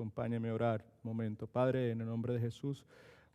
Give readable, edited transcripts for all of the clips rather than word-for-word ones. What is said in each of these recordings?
acompáñame a orar un momento. Padre, en el nombre de Jesús,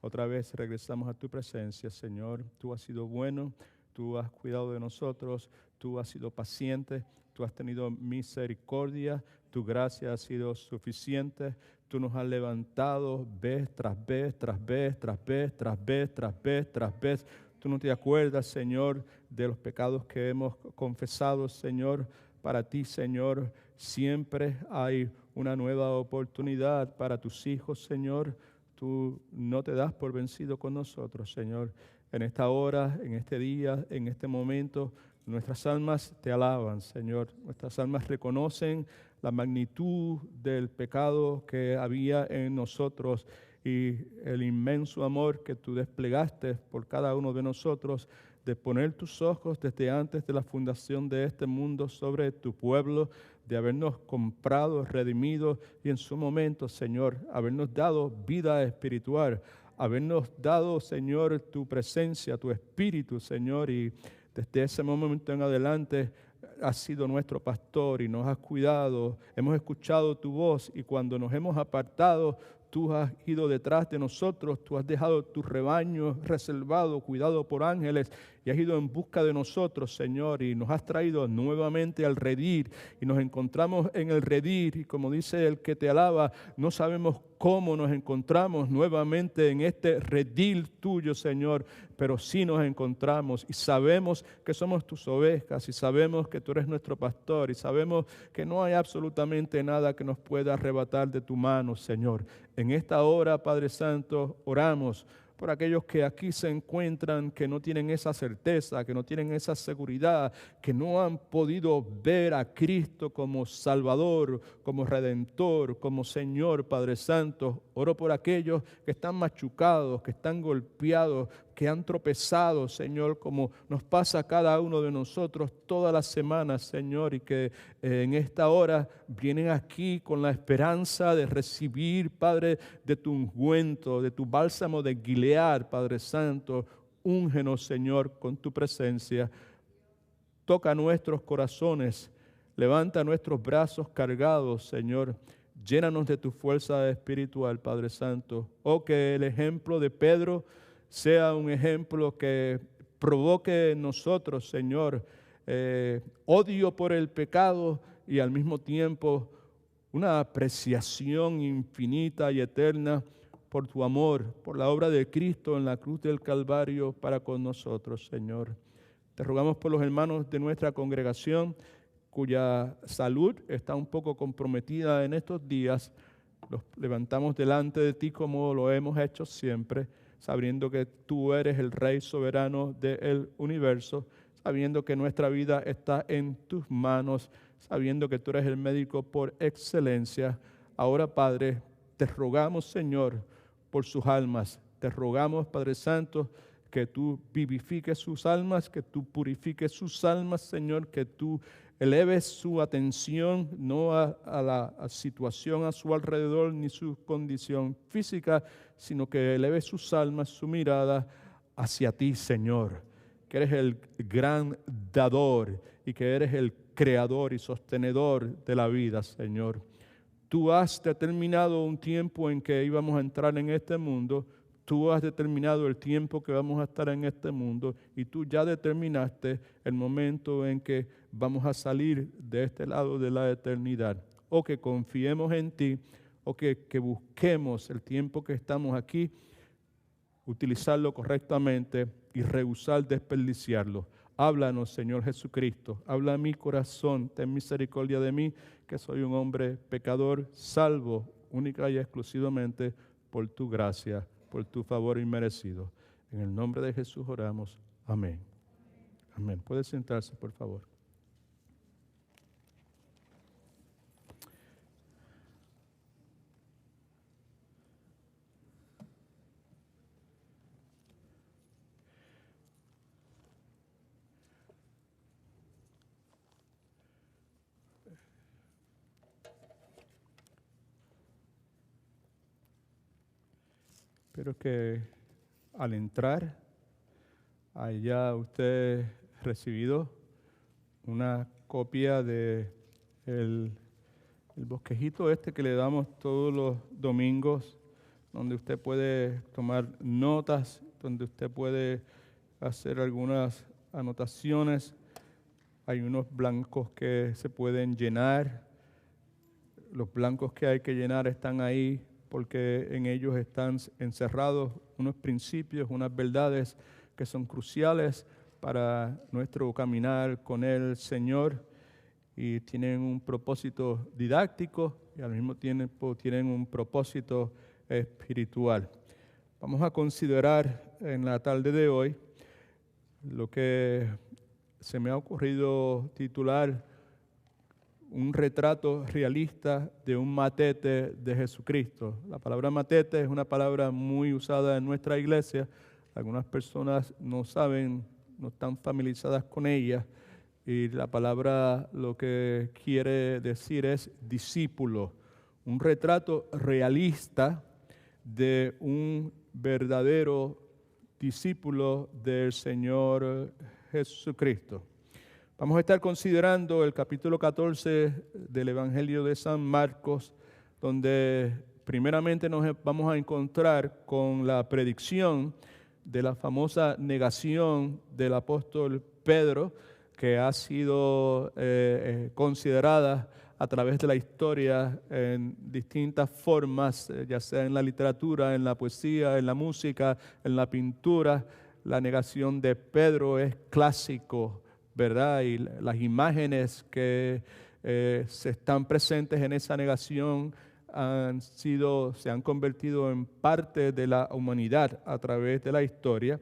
otra vez regresamos a tu presencia, Señor. Tú has sido bueno, tú has cuidado de nosotros, tú has sido paciente, tú has tenido misericordia, tu gracia ha sido suficiente. Tú nos has levantado vez tras vez, tras vez, tras vez, tras vez, tras vez, tras vez. Tú no te acuerdas, Señor, de los pecados que hemos confesado, Señor. Para ti, Señor, siempre hay una nueva oportunidad para tus hijos, Señor. Tú no te das por vencido con nosotros, Señor. En esta hora, en este día, en este momento, nuestras almas te alaban, Señor. Nuestras almas reconocen la magnitud del pecado que había en nosotros y el inmenso amor que tú desplegaste por cada uno de nosotros, de poner tus ojos desde antes de la fundación de este mundo sobre tu pueblo, de habernos comprado, redimido y en su momento, Señor, habernos dado vida espiritual, habernos dado, Señor, tu presencia, tu espíritu, Señor, y desde ese momento en adelante has sido nuestro pastor y nos has cuidado, hemos escuchado tu voz y cuando nos hemos apartado, tú has ido detrás de nosotros, tú has dejado tu rebaño reservado, cuidado por ángeles y has ido en busca de nosotros, Señor, y nos has traído nuevamente al redil y nos encontramos en el redil y como dice el que te alaba, no sabemos cómo nos encontramos nuevamente en este redil tuyo, Señor, pero sí nos encontramos y sabemos que somos tus ovejas y sabemos que tú eres nuestro pastor y sabemos que no hay absolutamente nada que nos pueda arrebatar de tu mano, Señor. En esta hora, Padre Santo, oramos por aquellos que aquí se encuentran, que no tienen esa certeza, que no tienen esa seguridad, que no han podido ver a Cristo como Salvador, como Redentor, como Señor, Padre Santo. Oro por aquellos que están machucados, que están golpeados, que han tropezado, Señor, como nos pasa a cada uno de nosotros todas las semanas, Señor, y que en esta hora vienen aquí con la esperanza de recibir, Padre, de tu ungüento, de tu bálsamo de Gilead, Padre Santo. Úngenos, Señor, con tu presencia. Toca nuestros corazones, levanta nuestros brazos cargados, Señor. Llénanos de tu fuerza espiritual, Padre Santo. Oh, que el ejemplo de Pedro sea un ejemplo que provoque en nosotros, Señor, odio por el pecado y al mismo tiempo una apreciación infinita y eterna por tu amor, por la obra de Cristo en la cruz del Calvario para con nosotros, Señor. Te rogamos por los hermanos de nuestra congregación cuya salud está un poco comprometida en estos días. Los levantamos delante de ti como lo hemos hecho siempre, sabiendo que tú eres el Rey soberano del universo, sabiendo que nuestra vida está en tus manos, sabiendo que tú eres el médico por excelencia. Ahora, Padre, te rogamos, Señor, por sus almas. Te rogamos, Padre Santo, que tú vivifiques sus almas, que tú purifiques sus almas, Señor, que tú eleves su atención no a la situación a su alrededor ni su condición física, sino que eleve sus almas, su mirada hacia ti, Señor, que eres el gran dador y que eres el creador y sostenedor de la vida, Señor. Tú has determinado un tiempo en que íbamos a entrar en este mundo. Tú has determinado el tiempo que vamos a estar en este mundo y tú ya determinaste el momento en que vamos a salir de este lado de la eternidad. O que confiemos en ti, o que busquemos el tiempo que estamos aquí, utilizarlo correctamente y rehusar desperdiciarlo. Háblanos, Señor Jesucristo. Habla a mi corazón. Ten misericordia de mí, que soy un hombre pecador, salvo única y exclusivamente por tu gracia, por tu favor inmerecido. En el nombre de Jesús oramos. Amén. Amén. Puede sentarse, por favor. Espero que al entrar haya usted recibido una copia de el el bosquejito este que le damos todos los domingos, donde usted puede tomar notas, donde usted puede hacer algunas anotaciones. Hay unos blancos que se pueden llenar. Los blancos que hay que llenar están ahí porque en ellos están encerrados unos principios, unas verdades que son cruciales para nuestro caminar con el Señor y tienen un propósito didáctico y al mismo tiempo tienen un propósito espiritual. Vamos a considerar en la tarde de hoy lo que se me ha ocurrido titular un retrato realista de un matete de Jesucristo. La palabra matete es una palabra muy usada en nuestra iglesia. Algunas personas no saben, no están familiarizadas con ella. Y la palabra lo que quiere decir es discípulo. Un retrato realista de un verdadero discípulo del Señor Jesucristo. Vamos a estar considerando el capítulo 14 del Evangelio de San Marcos, donde primeramente nos vamos a encontrar con la predicción de la famosa negación del apóstol Pedro, que ha sido considerada a través de la historia en distintas formas, ya sea en la literatura, en la poesía, en la música, en la pintura. La negación de Pedro es clásico, ¿verdad? Y las imágenes que se están presentes en esa negación se han convertido en parte de la humanidad a través de la historia.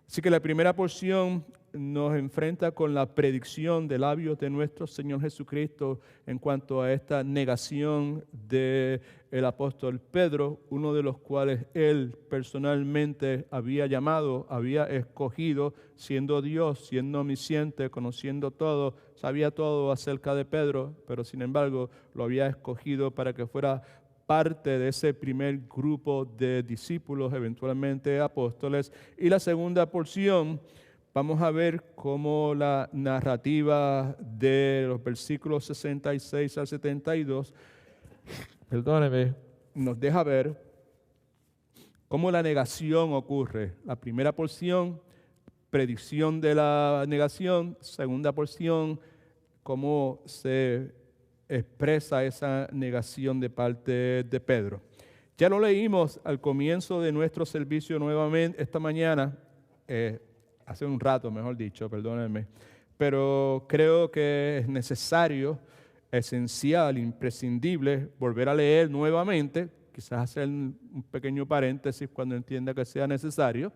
Así que la primera porción nos enfrenta con la predicción de labios de nuestro Señor Jesucristo en cuanto a esta negación del apóstol Pedro, uno de los cuales él personalmente había llamado, había escogido, siendo Dios, siendo omnisciente, conociendo todo, sabía todo acerca de Pedro, pero sin embargo lo había escogido para que fuera parte de ese primer grupo de discípulos, eventualmente apóstoles. Y la segunda porción, vamos a ver cómo la narrativa de los versículos 66 al 72, nos deja ver cómo la negación ocurre. La primera porción, predicción de la negación. Segunda porción, cómo se expresa esa negación de parte de Pedro. Ya lo leímos al comienzo de nuestro servicio nuevamente esta mañana, hace un rato, mejor dicho, perdónenme, pero creo que es necesario, esencial, imprescindible volver a leer nuevamente, quizás hacer un pequeño paréntesis cuando entienda que sea necesario,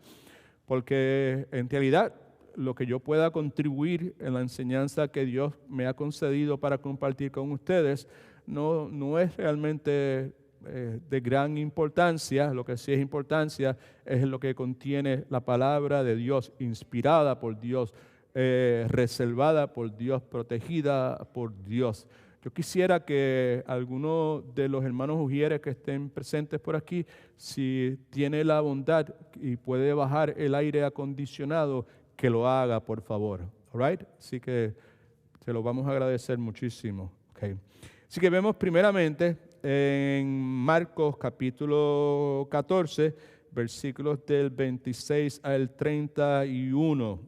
porque en realidad lo que yo pueda contribuir en la enseñanza que Dios me ha concedido para compartir con ustedes no es realmente de gran importancia. Lo que sí es importancia es lo que contiene la palabra de Dios, inspirada por Dios, reservada por Dios, protegida por Dios. Yo quisiera que alguno de los hermanos ujieres que estén presentes por aquí, si tiene la bondad y puede bajar el aire acondicionado, que lo haga, por favor. All right? Así que se lo vamos a agradecer muchísimo. Okay. Así que vemos primeramente en Marcos capítulo 14, versículos del 26 al 31.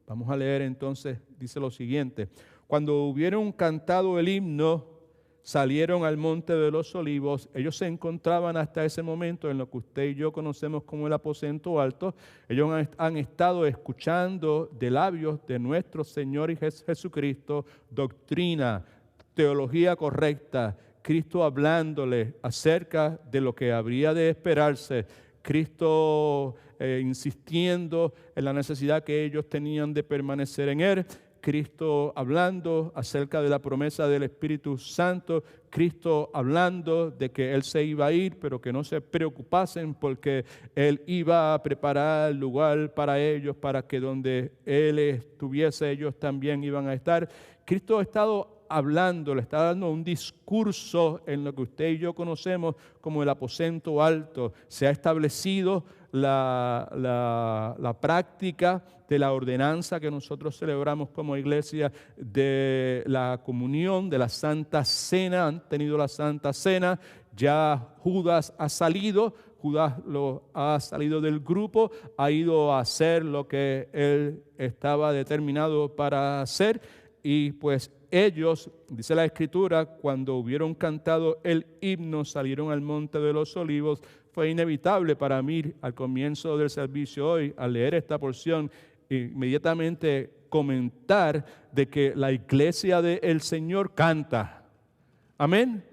Vamos a leer entonces, dice lo siguiente. Cuando hubieron cantado el himno, salieron al monte de los olivos. Ellos se encontraban hasta ese momento en lo que usted y yo conocemos como el aposento alto. Ellos han estado escuchando de labios de nuestro Señor y Jesucristo doctrina, teología correcta, Cristo hablándole acerca de lo que habría de esperarse, Cristo insistiendo en la necesidad que ellos tenían de permanecer en Él, Cristo hablando acerca de la promesa del Espíritu Santo, Cristo hablando de que Él se iba a ir, pero que no se preocupasen porque Él iba a preparar lugar para ellos, para que donde Él estuviese, ellos también iban a estar. Cristo ha estado hablando, le está dando un discurso en lo que usted y yo conocemos como el aposento alto. Se ha establecido la práctica de la ordenanza que nosotros celebramos como iglesia, de la comunión, de la Santa Cena. Han tenido la Santa Cena. Ya Judas ha salido del grupo, ha ido a hacer lo que él estaba determinado para hacer, y pues ellos, dice la Escritura, cuando hubieron cantado el himno, salieron al Monte de los Olivos. Fue inevitable para mí al comienzo del servicio hoy, al leer esta porción, inmediatamente comentar de que la iglesia del Señor canta. Amén.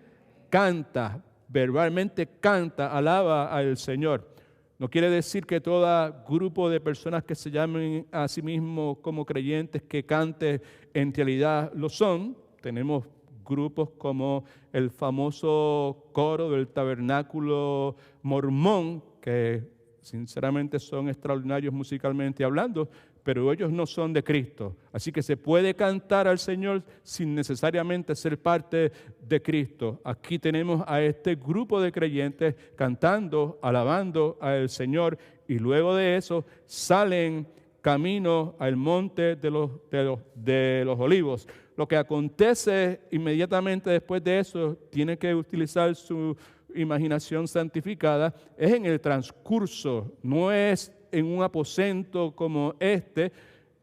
Canta, verbalmente canta, alaba al Señor. No quiere decir que todo grupo de personas que se llamen a sí mismos como creyentes que cante, en realidad lo son. Tenemos grupos como el famoso coro del Tabernáculo Mormón, que sinceramente son extraordinarios musicalmente hablando, pero ellos no son de Cristo. Así que se puede cantar al Señor sin necesariamente ser parte de Cristo. Aquí tenemos a este grupo de creyentes cantando, alabando al Señor, y luego de eso salen camino al monte de los Olivos. Lo que acontece inmediatamente después de eso, tiene que utilizar su imaginación santificada, es en el transcurso, no es en un aposento como este,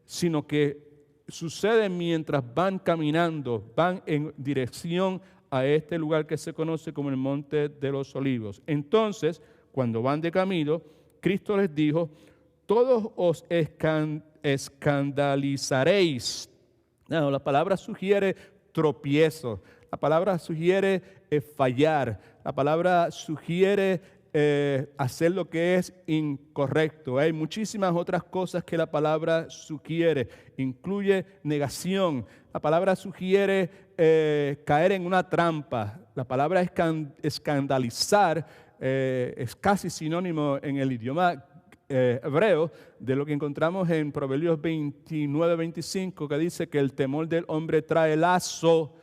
sino que sucede mientras van caminando, van en dirección a este lugar que se conoce como el Monte de los Olivos. Entonces, cuando van de camino, Cristo les dijo: todos os escandalizaréis. No, la palabra sugiere tropiezo, la palabra sugiere fallar, la palabra sugiere hacer lo que es incorrecto. Hay muchísimas otras cosas que la palabra sugiere. Incluye negación. La palabra sugiere caer en una trampa. La palabra escandalizar es casi sinónimo en el idioma hebreo de lo que encontramos en Proverbios 29-25, que dice que el temor del hombre trae lazo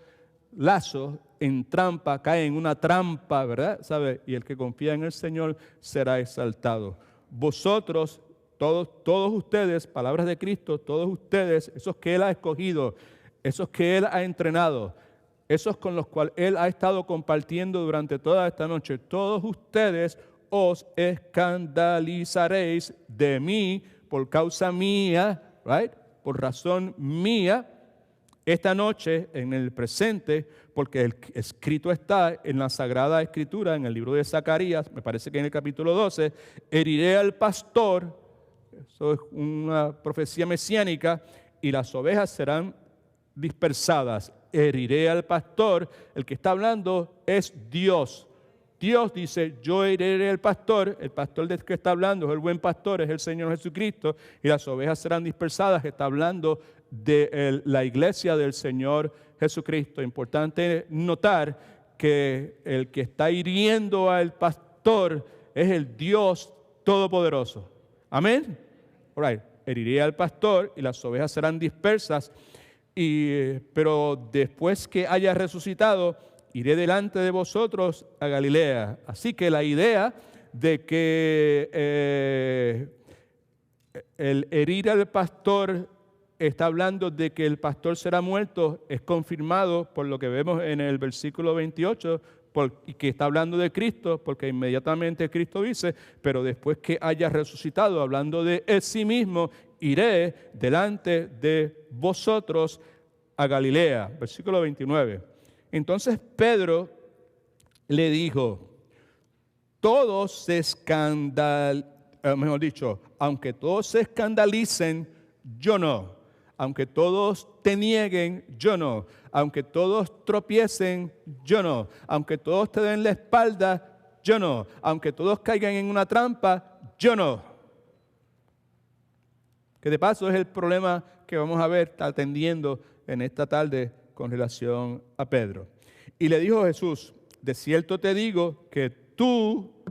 en trampa, cae en una trampa, ¿verdad? ¿Sabe? Y el que confía en el Señor será exaltado. Vosotros, todos ustedes, palabras de Cristo, todos ustedes, esos que Él ha escogido, esos que Él ha entrenado, esos con los cuales Él ha estado compartiendo durante toda esta noche, todos ustedes os escandalizaréis de mí por causa mía, right? Por razón mía, esta noche, en el presente, porque el escrito está en la Sagrada Escritura, en el libro de Zacarías, me parece que en el capítulo 12, heriré al pastor, eso es una profecía mesiánica, y las ovejas serán dispersadas. Heriré al pastor, el que está hablando es Dios. Dios dice: yo heriré al pastor. El pastor del que está hablando es el buen pastor, es el Señor Jesucristo, y las ovejas serán dispersadas. Está hablando de la iglesia del Señor Jesucristo. Importante notar que el que está hiriendo al pastor es el Dios Todopoderoso. Amén. All right. Heriré al pastor y las ovejas serán dispersas, pero después que haya resucitado, iré delante de vosotros a Galilea. Así que la idea de que el herir al pastor está hablando de que el pastor será muerto es confirmado por lo que vemos en el versículo 28, y que está hablando de Cristo, porque inmediatamente Cristo dice: pero después que haya resucitado, hablando de él sí mismo, iré delante de vosotros a Galilea. Versículo 29. Entonces Pedro le dijo: todos se aunque todos se escandalicen, yo no. Aunque todos te nieguen, yo no. Aunque todos tropiecen, yo no. Aunque todos te den la espalda, yo no. Aunque todos caigan en una trampa, yo no. Que de paso es el problema que vamos a ver atendiendo en esta tarde con relación a Pedro. Y le dijo Jesús: de cierto te digo que tú,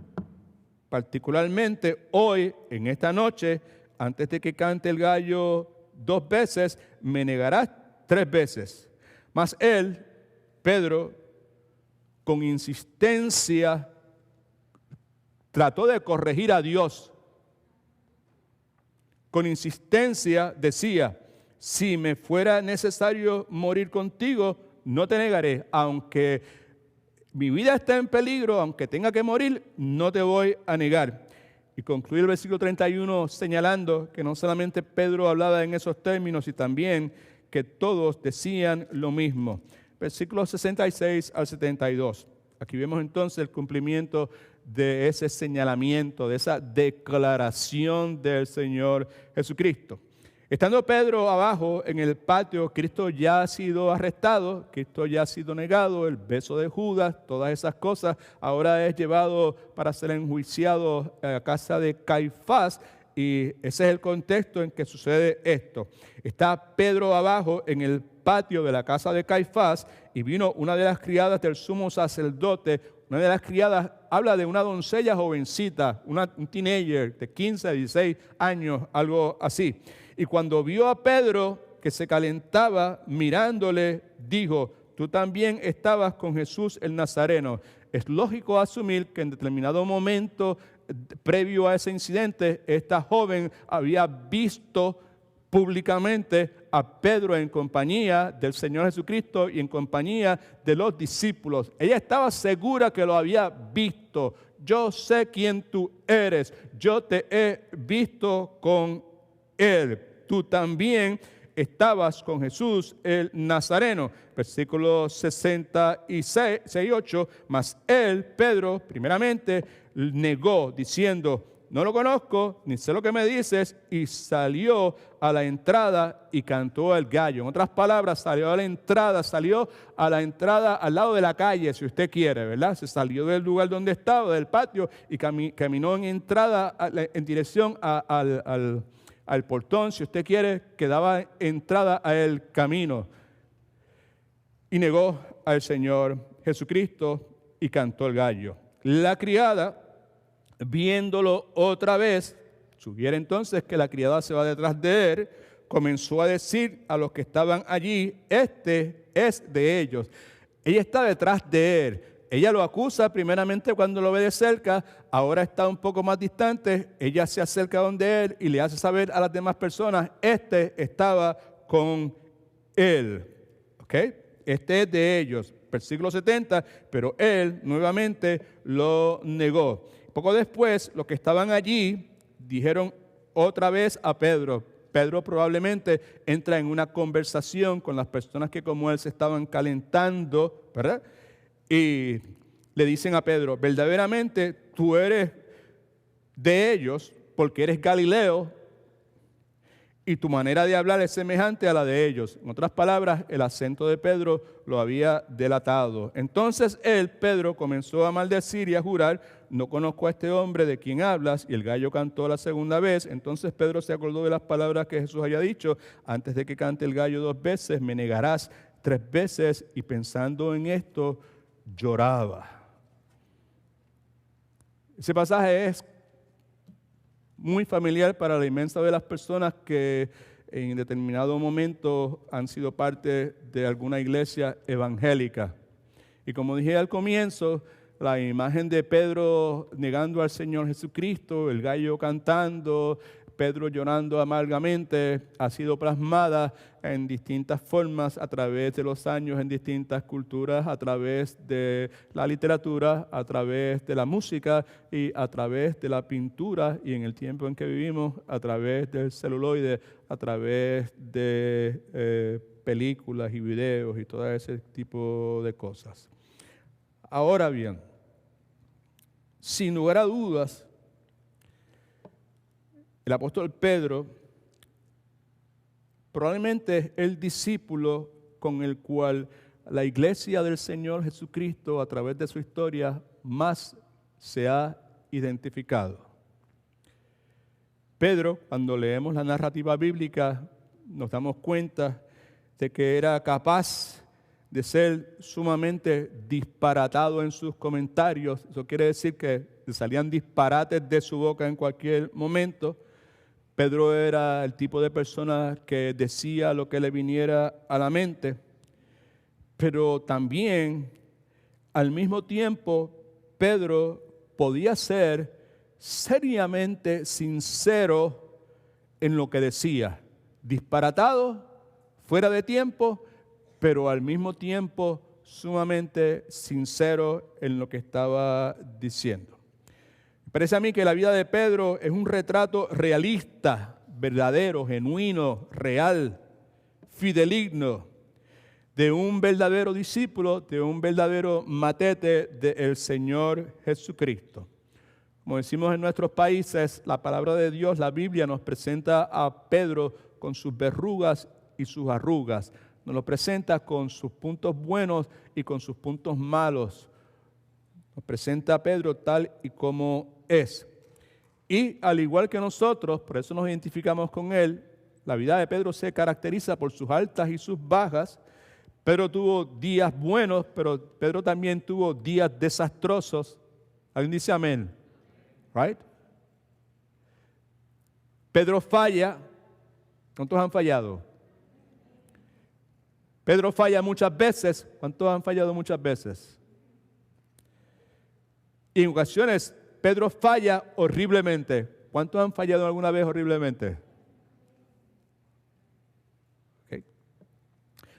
particularmente hoy, en esta noche, antes de que cante el gallo 2 veces, me negarás 3 veces. Mas él, Pedro, con insistencia, trató de corregir a Dios. con insistencia decía: si me fuera necesario morir contigo, no te negaré, aunque mi vida esté en peligro, aunque tenga que morir, no te voy a negar. Y concluye el versículo 31 señalando que no solamente Pedro hablaba en esos términos, y también que todos decían lo mismo. Versículos 66 al 72. Aquí vemos entonces el cumplimiento de ese señalamiento, de esa declaración del Señor Jesucristo. Estando Pedro abajo en el patio, Cristo ya ha sido arrestado, Cristo ya ha sido negado, el beso de Judas, todas esas cosas. Ahora es llevado para ser enjuiciado a casa de Caifás, y ese es el contexto en que sucede esto. Está Pedro abajo en el patio de la casa de Caifás, y vino una de las criadas del sumo sacerdote. Una de las criadas habla de una doncella jovencita, un teenager de 15 a 16 años, algo así. Y cuando vio a Pedro que se calentaba mirándole, dijo: tú también estabas con Jesús el Nazareno. Es lógico asumir que en determinado momento previo a ese incidente, esta joven había visto públicamente a Pedro en compañía del Señor Jesucristo y en compañía de los discípulos. Ella estaba segura que lo había visto. Yo sé quién tú eres. Yo te he visto con él. Tú también estabas con Jesús el Nazareno. Versículo 66:8. Mas él, Pedro, primeramente negó, diciendo: no lo conozco, ni sé lo que me dices, y salió a la entrada y cantó el gallo. En otras palabras, salió a la entrada al lado de la calle, si usted quiere, ¿verdad? Se salió del lugar donde estaba, del patio, y caminó en entrada, en dirección al portón, si usted quiere, que daba entrada al camino. Y negó al Señor Jesucristo y cantó el gallo. La criada, viéndolo otra vez, sugiere entonces que la criada se va detrás de él, comenzó a decir a los que estaban allí: este es de ellos. Ella está detrás de él. Ella lo acusa primeramente cuando lo ve de cerca, ahora está un poco más distante, ella se acerca donde él y le hace saber a las demás personas: este estaba con él. ¿Ok? Este es de ellos. Versículo 70, pero él nuevamente lo negó. Poco después, los que estaban allí dijeron otra vez a Pedro. Pedro probablemente entra en una conversación con las personas que como él se estaban calentando, ¿verdad? Y le dicen a Pedro: verdaderamente tú eres de ellos porque eres Galileo y tu manera de hablar es semejante a la de ellos. En otras palabras, el acento de Pedro lo había delatado. Entonces él, Pedro, comenzó a maldecir y a jurar: no conozco a este hombre de quien hablas. Y el gallo cantó la segunda vez. Entonces Pedro se acordó de las palabras que Jesús había dicho: antes de que cante el gallo 2 veces, me negarás 3 veces. Y pensando en esto, lloraba. Ese pasaje es muy familiar para la inmensa de las personas que en determinado momento han sido parte de alguna iglesia evangélica. Y como dije al comienzo, la imagen de Pedro negando al Señor Jesucristo, el gallo cantando, Pedro llorando amargamente, ha sido plasmada en distintas formas a través de los años, en distintas culturas, a través de la literatura, a través de la música y a través de la pintura, y en el tiempo en que vivimos, a través del celuloide, a través de películas y videos y todo ese tipo de cosas. Ahora bien, sin lugar a dudas, el apóstol Pedro probablemente es el discípulo con el cual la iglesia del Señor Jesucristo, a través de su historia, más se ha identificado. Pedro, cuando leemos la narrativa bíblica, nos damos cuenta de que era capaz de ser sumamente disparatado en sus comentarios. Eso quiere decir que salían disparates de su boca en cualquier momento. Pedro era el tipo de persona que decía lo que le viniera a la mente, pero también, al mismo tiempo, Pedro podía ser seriamente sincero en lo que decía, disparatado, fuera de tiempo, pero al mismo tiempo sumamente sincero en lo que estaba diciendo. Me parece a mí que la vida de Pedro es un retrato realista, verdadero, genuino, real, fideligno, de un verdadero discípulo, de un verdadero matete del Señor Jesucristo. Como decimos en nuestros países, la palabra de Dios, la Biblia, nos presenta a Pedro con sus verrugas y sus arrugas. Nos lo presenta con sus puntos buenos y con sus puntos malos. Nos presenta a Pedro tal y como es. Y al igual que nosotros, por eso nos identificamos con él, la vida de Pedro se caracteriza por sus altas y sus bajas. Pedro tuvo días buenos, pero Pedro también tuvo días desastrosos. ¿Alguien dice amén? Right? Pedro falla. ¿Cuántos han fallado? Pedro falla muchas veces. ¿Cuántos han fallado muchas veces? Y en ocasiones Pedro falla horriblemente. ¿Cuántos han fallado alguna vez horriblemente? Okay.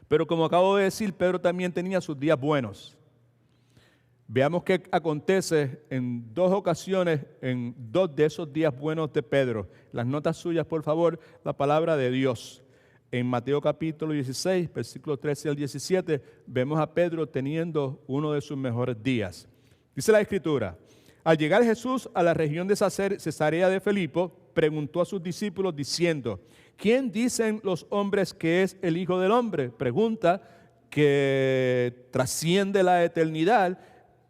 Pero como acabo de decir, Pedro también tenía sus días buenos. Veamos qué acontece en dos ocasiones, en dos de esos días buenos de Pedro. Las notas suyas, por favor, la palabra de Dios. En Mateo capítulo 16, versículos 13 al 17, vemos a Pedro teniendo uno de sus mejores días. Dice la Escritura: al llegar Jesús a la región de Cesarea de Filipo, preguntó a sus discípulos diciendo: ¿quién dicen los hombres que es el Hijo del Hombre? Pregunta que trasciende la eternidad,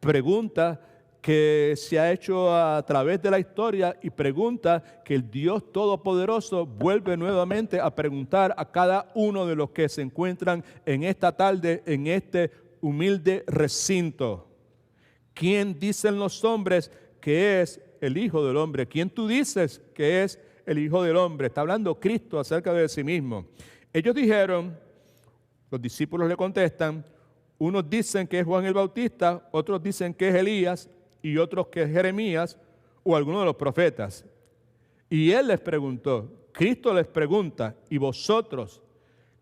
pregunta que se ha hecho a través de la historia y pregunta que el Dios Todopoderoso vuelve nuevamente a preguntar a cada uno de los que se encuentran en esta tarde, en este humilde recinto. ¿Quién dicen los hombres que es el Hijo del Hombre? ¿Quién tú dices que es el Hijo del Hombre? Está hablando Cristo acerca de sí mismo. Ellos dijeron, los discípulos le contestan, unos dicen que es Juan el Bautista, otros dicen que es Elías y otros que es Jeremías o alguno de los profetas. Y él les preguntó, Cristo les pregunta, ¿y vosotros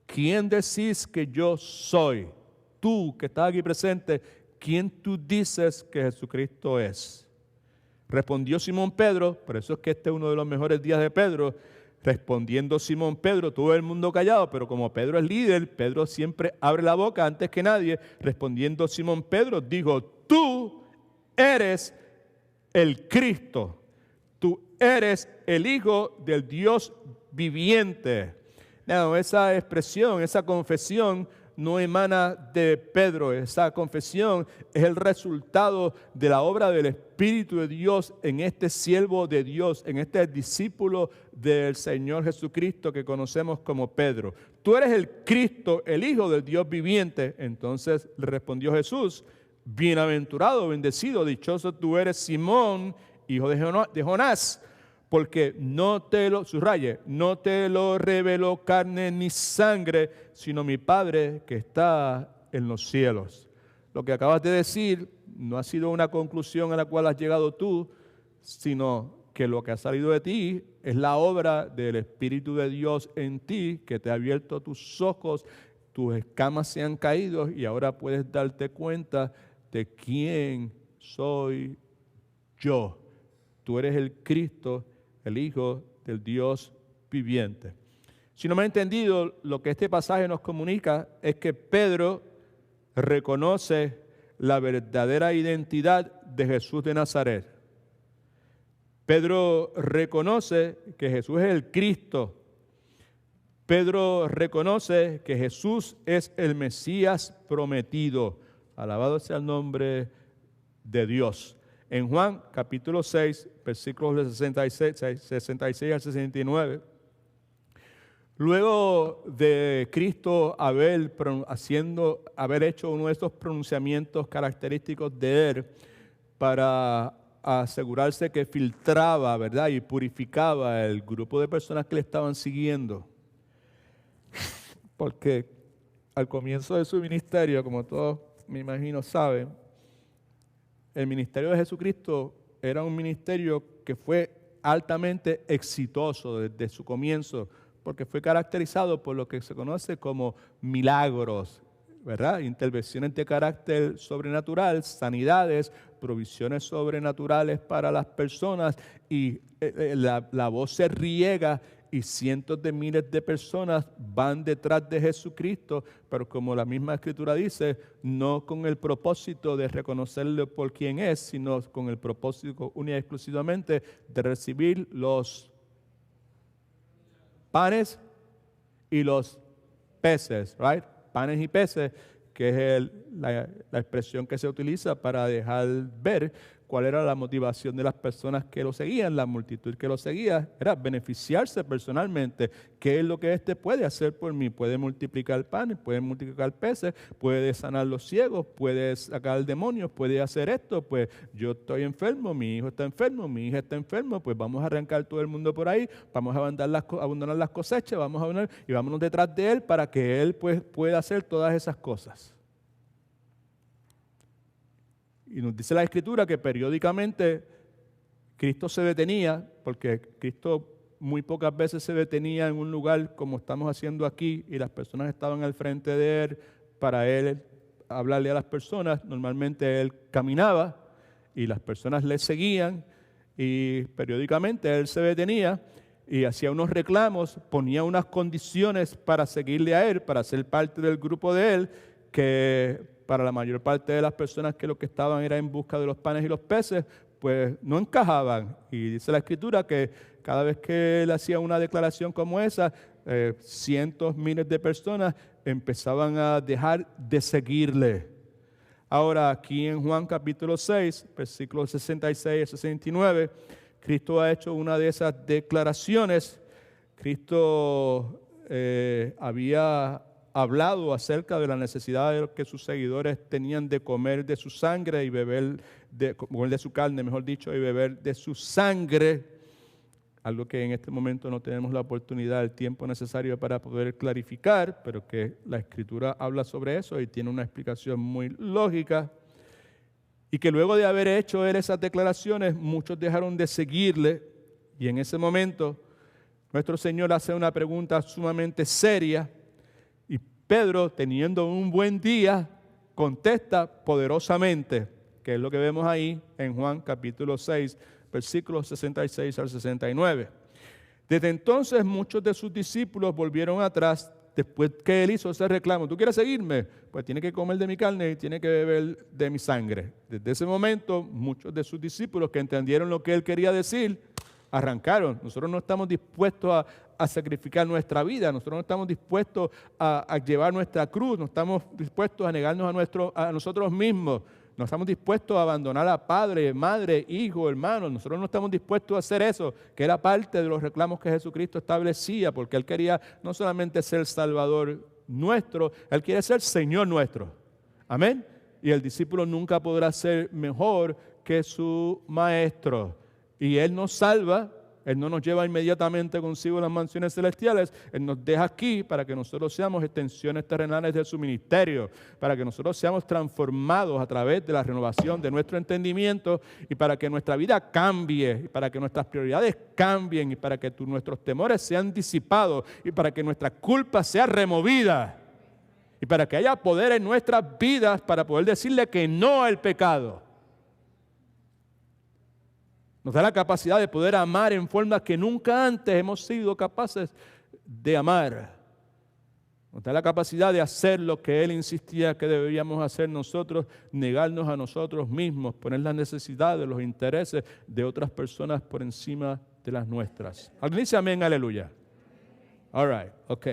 quién decís que yo soy? Tú que estás aquí presente, ¿quién tú dices que Jesucristo es? Respondió Simón Pedro, por eso es que este es uno de los mejores días de Pedro. Respondiendo Simón Pedro, todo el mundo callado, pero como Pedro es líder, Pedro siempre abre la boca antes que nadie. Respondiendo Simón Pedro, dijo, tú eres el Cristo, tú eres el Hijo del Dios viviente. No, esa expresión, esa confesión no emana de Pedro. Esa confesión es el resultado de la obra del Espíritu de Dios en este siervo de Dios, en este discípulo del Señor Jesucristo que conocemos como Pedro. Tú eres el Cristo, el Hijo del Dios viviente. Entonces le respondió Jesús, bienaventurado, bendecido, dichoso tú eres Simón, hijo de Jonás, porque no te lo reveló carne ni sangre, sino mi Padre que está en los cielos. Lo que acabas de decir no ha sido una conclusión a la cual has llegado tú, sino que lo que ha salido de ti es la obra del Espíritu de Dios en ti, que te ha abierto tus ojos, tus escamas se han caído y ahora puedes darte cuenta de quién soy yo. Tú eres el Cristo, el Hijo del Dios viviente. Si no me han entendido, lo que este pasaje nos comunica es que Pedro reconoce la verdadera identidad de Jesús de Nazaret. Pedro reconoce que Jesús es el Cristo. Pedro reconoce que Jesús es el Mesías prometido. Alabado sea el nombre de Dios. En Juan capítulo 6, versículos de 66 al 69, luego de Cristo haber hecho uno de estos pronunciamientos característicos de Él para asegurarse que filtraba, ¿verdad?, y purificaba el grupo de personas que le estaban siguiendo. Porque al comienzo de su ministerio, como todos me imagino saben, el ministerio de Jesucristo era un ministerio que fue altamente exitoso desde su comienzo, porque fue caracterizado por lo que se conoce como milagros, ¿verdad? Intervenciones de carácter sobrenatural, sanidades, provisiones sobrenaturales para las personas, y la voz se riega y cientos de miles de personas van detrás de Jesucristo, pero como la misma Escritura dice, no con el propósito de reconocerle por quién es, sino con el propósito única y exclusivamente de recibir los panes y los peces, right? Panes y peces, que es la expresión que se utiliza para dejar ver cuál era la motivación de las personas que lo seguían. La multitud que lo seguía era beneficiarse personalmente. ¿Qué es lo que éste puede hacer por mí? Puede multiplicar panes, puede multiplicar peces, puede sanar los ciegos, puede sacar demonios, puede hacer esto. Pues yo estoy enfermo, mi hijo está enfermo, mi hija está enfermo, pues vamos a arrancar todo el mundo por ahí, vamos a abandonar las cosechas, vamos a abandonar y vámonos detrás de él para que él pues pueda hacer todas esas cosas. Y nos dice la Escritura que periódicamente Cristo se detenía, porque Cristo muy pocas veces se detenía en un lugar como estamos haciendo aquí, y las personas estaban al frente de él para él hablarle a las personas. Normalmente él caminaba y las personas le seguían, y periódicamente él se detenía y hacía unos reclamos, ponía unas condiciones para seguirle a él, para ser parte del grupo de él, que para la mayor parte de las personas que lo que estaban era en busca de los panes y los peces, pues no encajaban. Y dice la Escritura que cada vez que él hacía una declaración como esa, cientos, miles de personas empezaban a dejar de seguirle. Ahora, aquí en Juan capítulo 6, versículos 66 y 69, Cristo ha hecho una de esas declaraciones. Cristo había hablado acerca de la necesidad de que sus seguidores tenían de comer de su sangre y beber comer de su carne, mejor dicho, y beber de su sangre, algo que en este momento no tenemos la oportunidad, el tiempo necesario para poder clarificar, pero que la Escritura habla sobre eso y tiene una explicación muy lógica. Y que luego de haber hecho él esas declaraciones, muchos dejaron de seguirle, y en ese momento nuestro Señor hace una pregunta sumamente seria. Pedro, teniendo un buen día, contesta poderosamente, que es lo que vemos ahí en Juan capítulo 6, versículos 66 al 69. Desde entonces muchos de sus discípulos volvieron atrás después que él hizo ese reclamo. ¿Tú quieres seguirme? Pues tiene que comer de mi carne y tiene que beber de mi sangre. Desde ese momento muchos de sus discípulos que entendieron lo que él quería decir, arrancaron. Nosotros no estamos dispuestos a sacrificar nuestra vida, nosotros no estamos dispuestos a llevar nuestra cruz, no estamos dispuestos a negarnos a nosotros mismos, no estamos dispuestos a abandonar a padre, madre, hijo, hermano. Nosotros no estamos dispuestos a hacer eso, que era parte de los reclamos que Jesucristo establecía, porque Él quería no solamente ser Salvador nuestro, Él quiere ser Señor nuestro. Amén. Y el discípulo nunca podrá ser mejor que su maestro. Y Él nos salva, Él no nos lleva inmediatamente consigo a las mansiones celestiales, Él nos deja aquí para que nosotros seamos extensiones terrenales de su ministerio, para que nosotros seamos transformados a través de la renovación de nuestro entendimiento y para que nuestra vida cambie, y para que nuestras prioridades cambien, y para que nuestros temores sean disipados, y para que nuestra culpa sea removida, y para que haya poder en nuestras vidas para poder decirle que no al pecado. Nos da la capacidad de poder amar en formas que nunca antes hemos sido capaces de amar. Nos da la capacidad de hacer lo que Él insistía que debíamos hacer nosotros, negarnos a nosotros mismos, poner las necesidades, los intereses de otras personas por encima de las nuestras. ¿Alguien dice amén? Aleluya. All right, ok.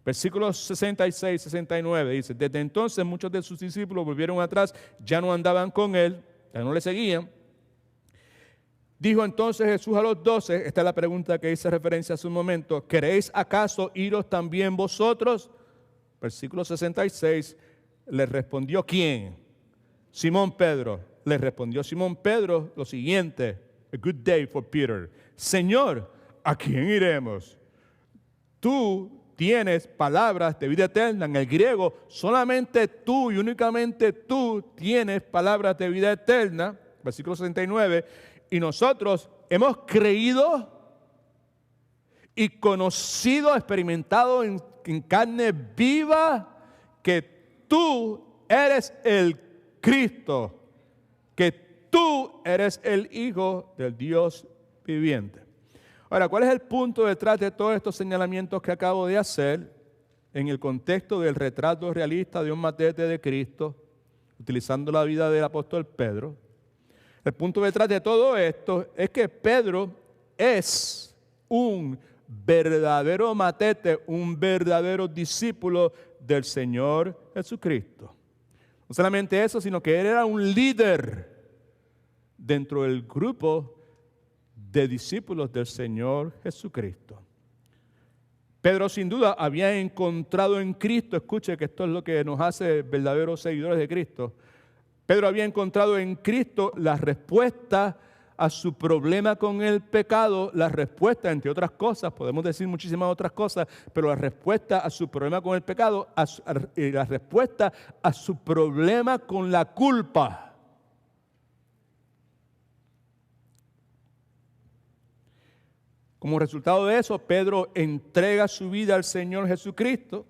Versículos 66, 69 dice: desde entonces muchos de sus discípulos volvieron atrás, ya no andaban con Él, ya no le seguían. Dijo entonces Jesús a los 12, esta es la pregunta que hice referencia hace un momento: ¿queréis acaso iros también vosotros? Versículo 66, le respondió ¿quién? Simón Pedro. Le respondió Simón Pedro lo siguiente: a good day for Peter. Señor, ¿a quién iremos? Tú tienes palabras de vida eterna. En el griego, solamente tú y únicamente tú tienes palabras de vida eterna. Versículo 69. y nosotros hemos creído y conocido, experimentado en carne viva que tú eres el Cristo, que tú eres el Hijo del Dios viviente. Ahora, ¿cuál es el punto detrás de todos estos señalamientos que acabo de hacer en el contexto del retrato realista de un matete de Cristo, utilizando la vida del apóstol Pedro? El punto detrás de todo esto es que Pedro es un verdadero matete, un verdadero discípulo del Señor Jesucristo. No solamente eso, sino que él era un líder dentro del grupo de discípulos del Señor Jesucristo. Pedro sin duda había encontrado en Cristo, escuche que esto es lo que nos hace verdaderos seguidores de Cristo. Pedro había encontrado en Cristo la respuesta a su problema con el pecado, la respuesta, entre otras cosas, podemos decir muchísimas otras cosas, pero la respuesta a su problema con el pecado, la respuesta a su problema con la culpa. Como resultado de eso, Pedro entrega su vida al Señor Jesucristo.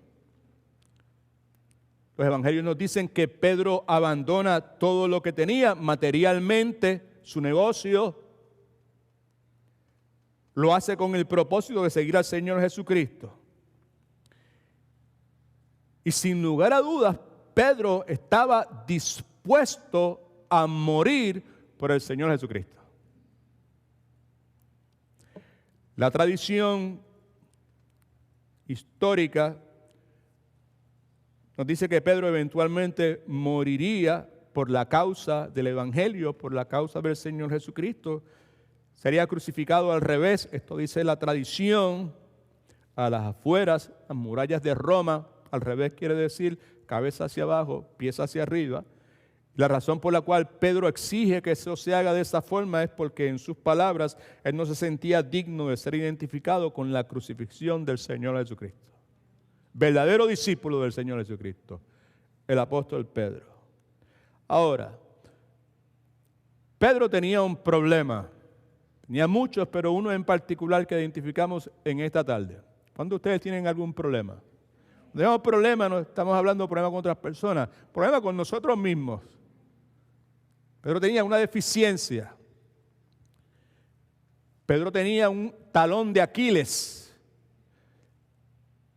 Los evangelios nos dicen que Pedro abandona todo lo que tenía materialmente, su negocio, lo hace con el propósito de seguir al Señor Jesucristo. Y sin lugar a dudas, Pedro estaba dispuesto a morir por el Señor Jesucristo. La tradición histórica nos dice que Pedro eventualmente moriría por la causa del Evangelio, por la causa del Señor Jesucristo. Sería crucificado al revés, esto dice la tradición, a las afueras, las murallas de Roma. Al revés quiere decir cabeza hacia abajo, pies hacia arriba. La razón por la cual Pedro exige que eso se haga de esa forma es porque en sus palabras él no se sentía digno de ser identificado con la crucifixión del Señor Jesucristo. Verdadero discípulo del Señor Jesucristo, el apóstol Pedro. Ahora, Pedro tenía un problema. Tenía muchos, pero uno en particular que identificamos en esta tarde. ¿Cuándo ustedes tienen algún problema? Cuando tenemos problemas, no estamos hablando de problemas con otras personas, problemas con nosotros mismos. Pedro tenía una deficiencia. Pedro tenía un talón de Aquiles.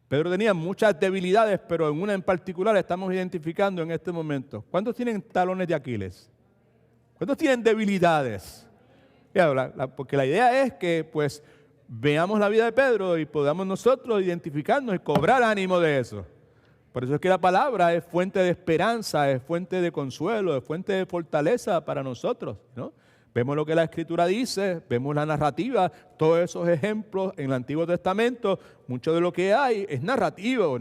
Pedro tenía muchas debilidades, pero en una en particular la estamos identificando en este momento. ¿Cuántos tienen talones de Aquiles? ¿Cuántos tienen debilidades? Porque la idea es que pues veamos la vida de Pedro y podamos nosotros identificarnos y cobrar ánimo de eso. Por eso es que la palabra es fuente de esperanza, es fuente de consuelo, es fuente de fortaleza para nosotros, ¿no? Vemos lo que la Escritura dice, vemos la narrativa, todos esos ejemplos en el Antiguo Testamento, mucho de lo que hay es narrativo,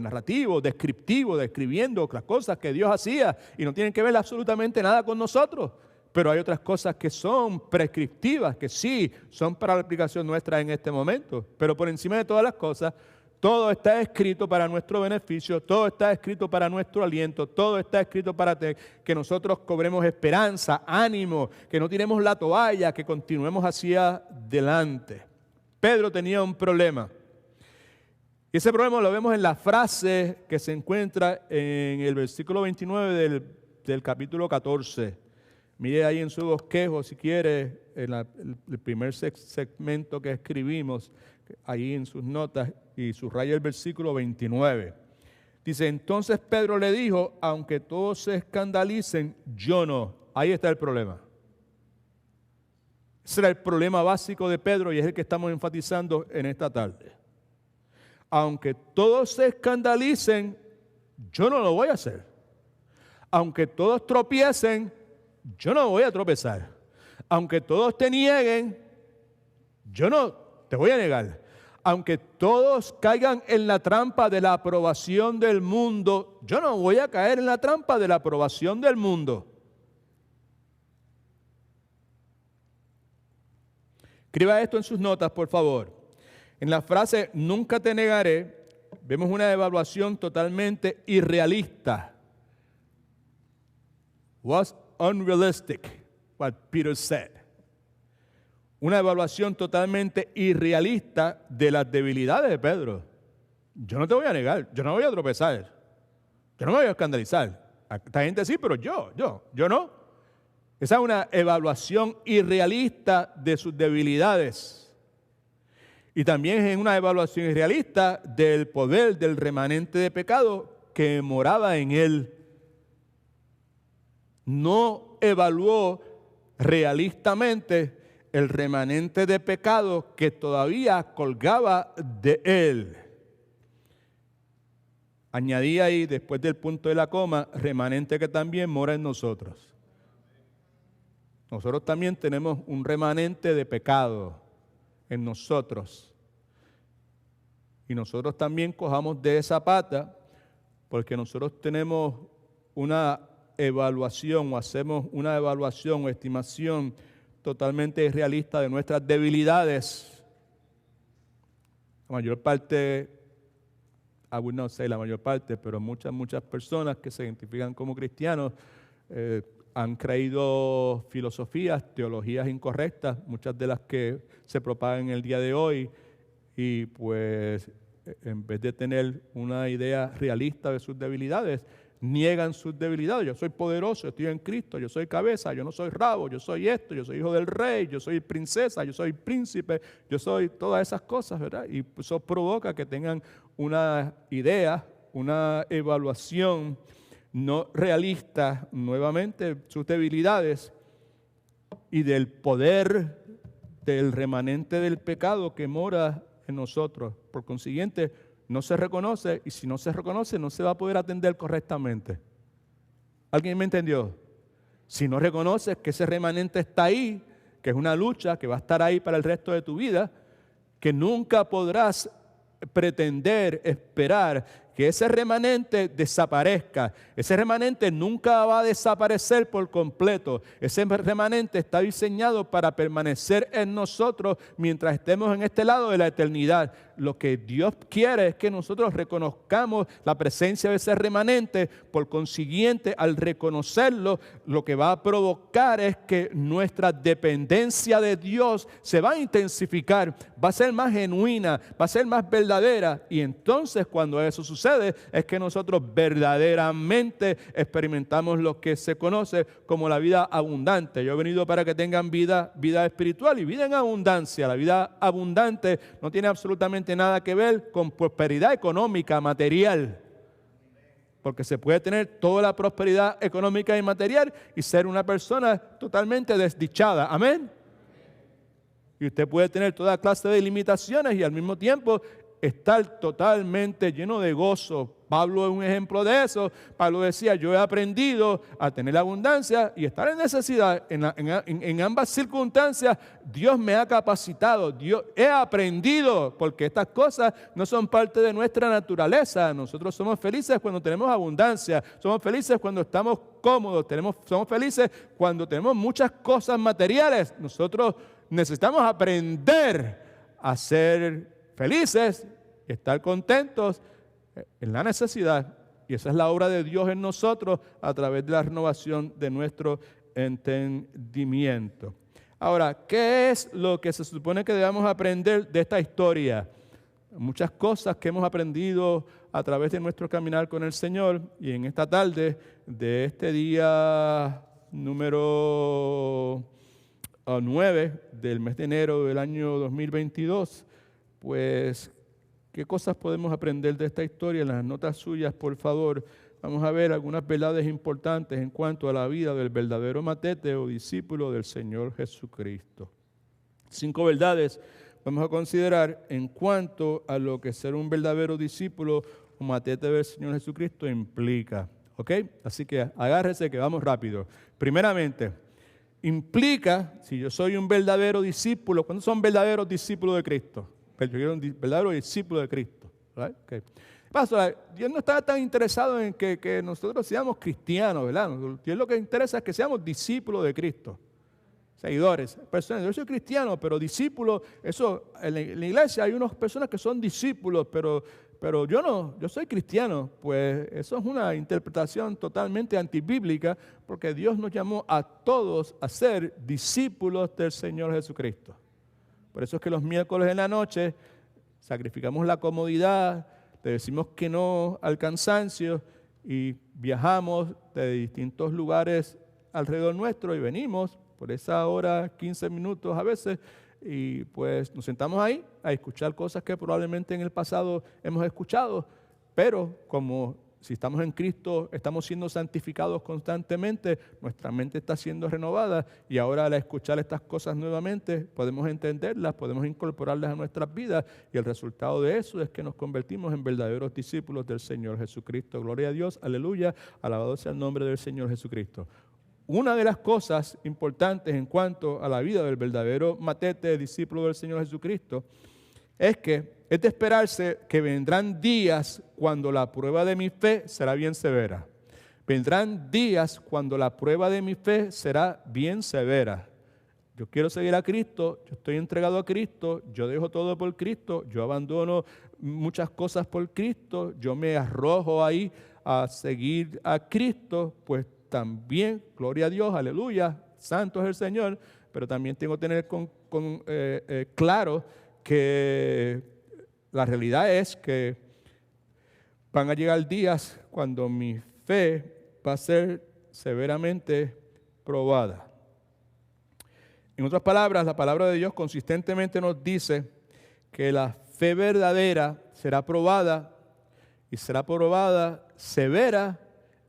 descriptivo, describiendo las cosas que Dios hacía y no tienen que ver absolutamente nada con nosotros. Pero hay otras cosas que son prescriptivas, que sí son para la aplicación nuestra en este momento. Pero por encima de todas las cosas, todo está escrito para nuestro beneficio, todo está escrito para nuestro aliento, todo está escrito para que nosotros cobremos esperanza, ánimo, que no tiremos la toalla, que continuemos hacia adelante. Pedro tenía un problema. Y ese problema lo vemos en la frase que se encuentra en el versículo 29 del capítulo 14. Mire ahí en su bosquejo, si quiere, en el primer segmento que escribimos, ahí en sus notas, y subraya el versículo 29. Dice, entonces Pedro le dijo, aunque todos se escandalicen, yo no. Ahí está el problema. Ese era el problema básico de Pedro y es el que estamos enfatizando en esta tarde. Aunque todos se escandalicen, yo no lo voy a hacer. Aunque todos tropiecen, yo no voy a tropezar. Aunque todos te nieguen, yo no te voy a negar. Aunque todos caigan en la trampa de la aprobación del mundo, yo no voy a caer en la trampa de la aprobación del mundo. Escriba esto en sus notas, por favor. En la frase, nunca te negaré, vemos una evaluación totalmente irrealista. Was unrealistic, what Peter said. una evaluación totalmente irrealista de las debilidades de Pedro. Yo no te voy a negar, yo no voy a tropezar, yo no me voy a escandalizar. Esta gente sí, pero yo no. Esa es una evaluación irrealista de sus debilidades. Y también es una evaluación irrealista del poder del remanente de pecado que moraba en él. No evaluó realistamente el remanente de pecado que todavía colgaba de él. Añadí ahí, después del punto de la coma, remanente que también mora en nosotros. Nosotros también tenemos un remanente de pecado en nosotros. Y nosotros también cojamos de esa pata, porque nosotros tenemos una evaluación o hacemos una evaluación o estimación totalmente irrealista de nuestras debilidades. La mayor parte, I would not say la mayor parte, pero muchas personas que se identifican como cristianos han creído filosofías, teologías incorrectas, muchas de las que se propagan en el día de hoy, y pues en vez de tener una idea realista de sus debilidades, niegan sus debilidades. Yo soy poderoso, estoy en Cristo, yo soy cabeza, yo no soy rabo, yo soy esto, yo soy hijo del rey, yo soy princesa, yo soy príncipe, yo soy todas esas cosas, ¿verdad? Y eso provoca que tengan una idea, una evaluación no realista, nuevamente, sus debilidades y del poder del remanente del pecado que mora en nosotros. Por consiguiente, no se reconoce, y si no se reconoce, no se va a poder atender correctamente. ¿Alguien me entendió? Si no reconoces que ese remanente está ahí, que es una lucha que va a estar ahí para el resto de tu vida, que nunca podrás pretender, esperar que ese remanente desaparezca. Ese remanente nunca va a desaparecer por completo. Ese remanente está diseñado para permanecer en nosotros mientras estemos en este lado de la eternidad. Lo que Dios quiere es que nosotros reconozcamos la presencia de ese remanente. Por consiguiente, al reconocerlo, lo que va a provocar es que nuestra dependencia de Dios se va a intensificar, va a ser más genuina, va a ser más verdadera. Y entonces, cuando eso sucede, es que nosotros verdaderamente experimentamos lo que se conoce como la vida abundante. Yo he venido para que tengan vida espiritual y vida en abundancia. La vida abundante no tiene absolutamente nada que ver con prosperidad económica, material. Porque se puede tener toda la prosperidad económica y material y ser una persona totalmente desdichada. Amén. Y usted puede tener toda clase de limitaciones y al mismo tiempo estar totalmente lleno de gozo. Pablo es un ejemplo de eso. Pablo decía, yo he aprendido a tener abundancia y estar en necesidad. En ambas circunstancias, Dios me ha capacitado. He aprendido, porque estas cosas no son parte de nuestra naturaleza. Nosotros somos felices cuando tenemos abundancia. Somos felices cuando estamos cómodos. Somos felices cuando tenemos muchas cosas materiales. Nosotros necesitamos aprender a ser felices y estar contentos en la necesidad. Y esa es la obra de Dios en nosotros a través de la renovación de nuestro entendimiento. Ahora, ¿qué es lo que se supone que debamos aprender de esta historia? Muchas cosas que hemos aprendido a través de nuestro caminar con el Señor, y en esta tarde de este día número 9 del mes de enero del año 2022, pues, ¿qué cosas podemos aprender de esta historia? En las notas suyas, por favor, vamos a ver algunas verdades importantes en cuanto a la vida del verdadero matete o discípulo del Señor Jesucristo. 5 verdades vamos a considerar en cuanto a lo que ser un verdadero discípulo o matete del Señor Jesucristo implica. ¿Ok? Así que agárrese que vamos rápido. Primeramente, implica, si yo soy un verdadero discípulo, ¿cuántos son verdaderos discípulos de Cristo? Pero yo quiero un verdadero discípulo de Cristo. ¿Right? Okay. Pastor, Dios no está tan interesado en que nosotros seamos cristianos, ¿verdad? Dios lo que interesa es que seamos discípulos de Cristo. Seguidores, personas. Yo soy cristiano, pero discípulo, eso, en la iglesia hay unas personas que son discípulos, pero yo no, yo soy cristiano. Pues eso es una interpretación totalmente antibíblica, porque Dios nos llamó a todos a ser discípulos del Señor Jesucristo. Por eso es que los miércoles en la noche sacrificamos la comodidad, le decimos que no al cansancio y viajamos de distintos lugares alrededor nuestro y venimos por esa hora, 15 minutos a veces, y pues nos sentamos ahí a escuchar cosas que probablemente en el pasado hemos escuchado, pero como si estamos en Cristo, estamos siendo santificados constantemente, nuestra mente está siendo renovada y ahora al escuchar estas cosas nuevamente podemos entenderlas, podemos incorporarlas a nuestras vidas y el resultado de eso es que nos convertimos en verdaderos discípulos del Señor Jesucristo. Gloria a Dios, aleluya, alabado sea el nombre del Señor Jesucristo. Una de las cosas importantes en cuanto a la vida del verdadero matete, discípulo del Señor Jesucristo, es que es de esperarse que vendrán días cuando la prueba de mi fe será bien severa. Vendrán días cuando la prueba de mi fe será bien severa. Yo quiero seguir a Cristo, yo estoy entregado a Cristo, yo dejo todo por Cristo, yo abandono muchas cosas por Cristo, yo me arrojo ahí a seguir a Cristo, pues también, gloria a Dios, aleluya, santo es el Señor, pero también tengo que tener claro que la realidad es que van a llegar días cuando mi fe va a ser severamente probada. En otras palabras, la palabra de Dios consistentemente nos dice que la fe verdadera será probada y será probada severa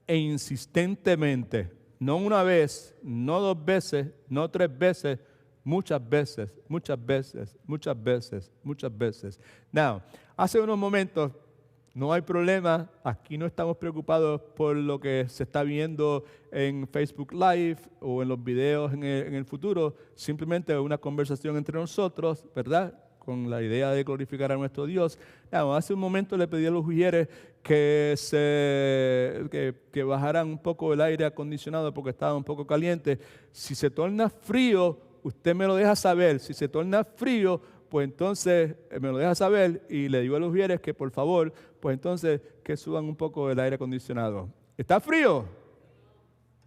e insistentemente. No una vez, no 2 veces, no 3 veces, muchas veces, muchas veces, muchas veces, muchas veces. Now, hace unos momentos, no hay problema, aquí no estamos preocupados por lo que se está viendo en Facebook Live o en los videos en el futuro, simplemente una conversación entre nosotros, ¿verdad?, con la idea de glorificar a nuestro Dios. Now, hace un momento le pedí a los ujieres que bajaran un poco el aire acondicionado porque estaba un poco caliente. Si se torna frío, usted me lo deja saber. Si se torna frío, pues entonces me lo deja saber y le digo a los ujieres que por favor, pues entonces que suban un poco el aire acondicionado. ¿Está frío?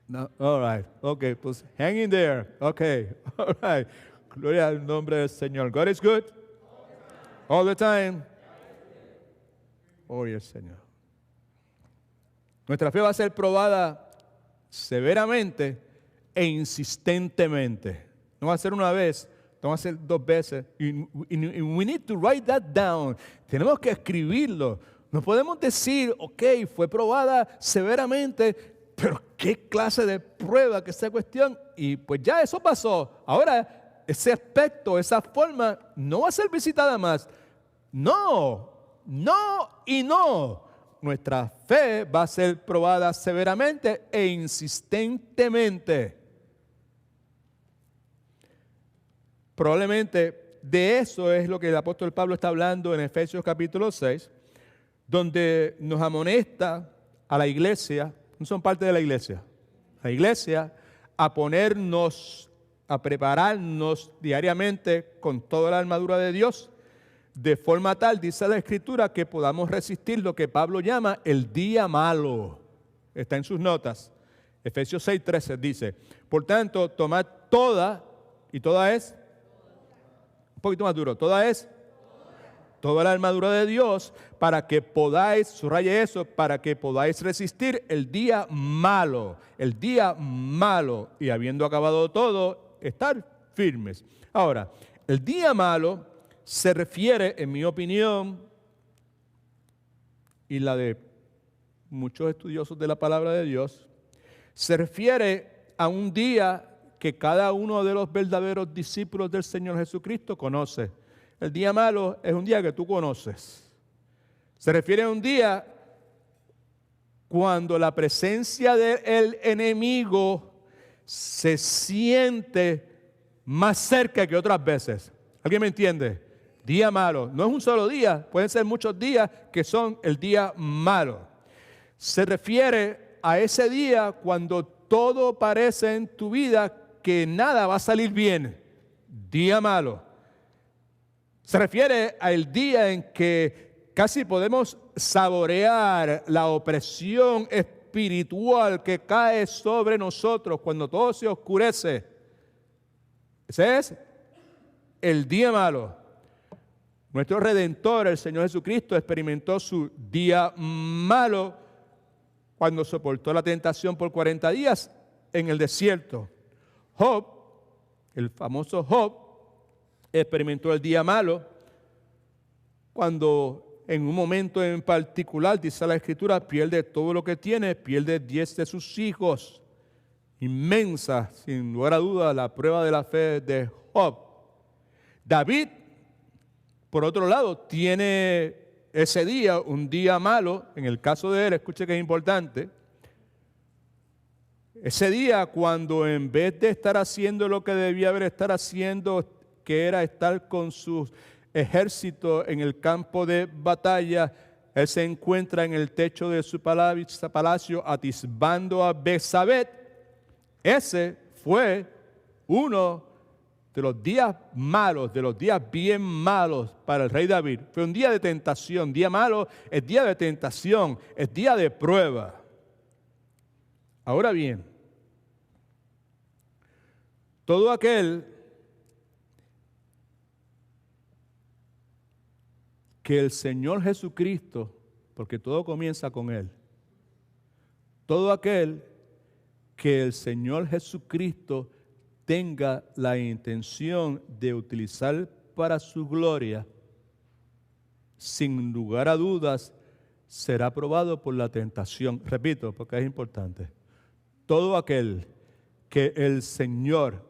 No, all right. Ok, pues hang in there. Ok, all right. Gloria al nombre del Señor. God is good. All the time. Gloria al Señor. Nuestra fe va a ser probada severamente e insistentemente. No va a ser una vez, no va a ser 2 veces. Y we need to write that down. Tenemos que escribirlo. No podemos decir, ok, fue probada severamente, pero qué clase de prueba que esa cuestión. Y pues ya eso pasó. Ahora, ese aspecto, esa forma, no va a ser visitada más. No, no y no. Nuestra fe va a ser probada severamente e insistentemente. Probablemente de eso es lo que el apóstol Pablo está hablando en Efesios capítulo 6, donde nos amonesta a la iglesia, no son parte de la iglesia a ponernos, a prepararnos diariamente con toda la armadura de Dios, de forma tal, dice la Escritura, que podamos resistir lo que Pablo llama el día malo. Está en sus notas. Efesios 6:13 dice, por tanto, tomad toda, y toda es, un poquito más duro, toda la armadura de Dios para que podáis, subraye eso, para que podáis resistir el día malo, y habiendo acabado todo, estar firmes. Ahora, el día malo se refiere, en mi opinión, y la de muchos estudiosos de la palabra de Dios, se refiere a un día que cada uno de los verdaderos discípulos del Señor Jesucristo conoce. El día malo es un día que tú conoces. Se refiere a un día cuando la presencia del enemigo se siente más cerca que otras veces. ¿Alguien me entiende? Día malo. No es un solo día, pueden ser muchos días que son el día malo. Se refiere a ese día cuando todo parece en tu vida que nada va a salir bien. Día malo. Se refiere al día en que casi podemos saborear la opresión espiritual que cae sobre nosotros cuando todo se oscurece. Ese es el día malo. Nuestro Redentor, el Señor Jesucristo, experimentó su día malo cuando soportó la tentación por 40 días en el desierto. Job, el famoso Job, experimentó el día malo cuando en un momento en particular, dice la Escritura, pierde todo lo que tiene, pierde 10 de sus hijos. Inmensa, sin lugar a duda, la prueba de la fe de Job. David, por otro lado, tiene ese día, un día malo, en el caso de él, escuche que es importante, ese día cuando en vez de estar haciendo lo que debía haber estar haciendo, que era estar con sus ejércitos en el campo de batalla, él se encuentra en el techo de su palacio atisbando a Betsabé. Ese fue uno de los días malos, de los días bien malos para el rey David. Fue un día de tentación. Día malo es día de tentación, es día de prueba. Ahora bien, todo aquel que el Señor Jesucristo, porque todo comienza con Él, todo aquel que el Señor Jesucristo tenga la intención de utilizar para su gloria, sin lugar a dudas, será probado por la tentación. Repito, porque es importante. Todo aquel que el Señor,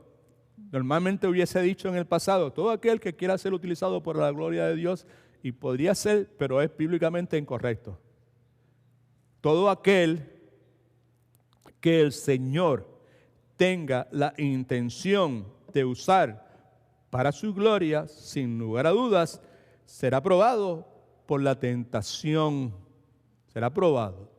normalmente hubiese dicho en el pasado, todo aquel que quiera ser utilizado por la gloria de Dios, y podría ser, pero es bíblicamente incorrecto. Todo aquel que el Señor tenga la intención de usar para su gloria, sin lugar a dudas, será probado por la tentación. Será probado.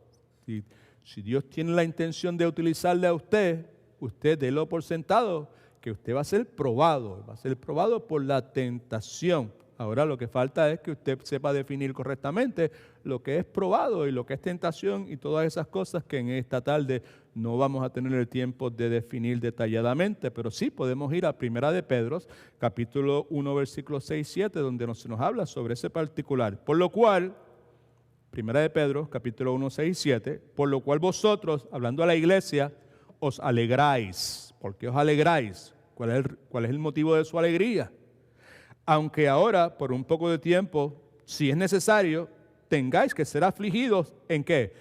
Si Dios tiene la intención de utilizarle a usted, usted délo por sentado, que usted va a ser probado por la tentación. Ahora lo que falta es que usted sepa definir correctamente lo que es probado y lo que es tentación y todas esas cosas que en esta tarde no vamos a tener el tiempo de definir detalladamente, pero sí podemos ir a Primera de Pedro, capítulo 1, versículos 6 y 7, donde se nos habla sobre ese particular. Por lo cual, Primera de Pedro, capítulo 1, 6 y 7, por lo cual vosotros, hablando a la iglesia, os alegráis. ¿Por qué os alegráis? ¿Cuál es el motivo de su alegría? Aunque ahora, por un poco de tiempo, si es necesario, tengáis que ser afligidos, ¿en qué?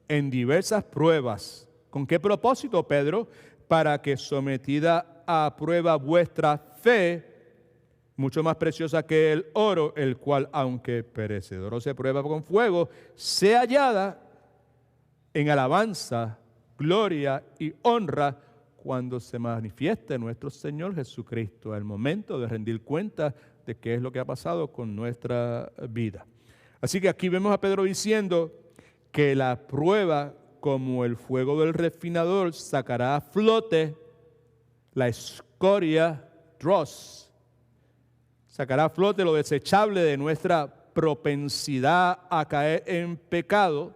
En diversas pruebas. ¿Con qué propósito, Pedro? Para que sometida a prueba vuestra fe, mucho más preciosa que el oro, el cual, aunque perecedero se prueba con fuego, sea hallada en alabanza, gloria y honra cuando se manifieste nuestro Señor Jesucristo, el momento de rendir cuenta de qué es lo que ha pasado con nuestra vida. Así que aquí vemos a Pedro diciendo que la prueba, como el fuego del refinador, sacará a flote la escoria, dross, sacará a flote lo desechable de nuestra propensidad a caer en pecado.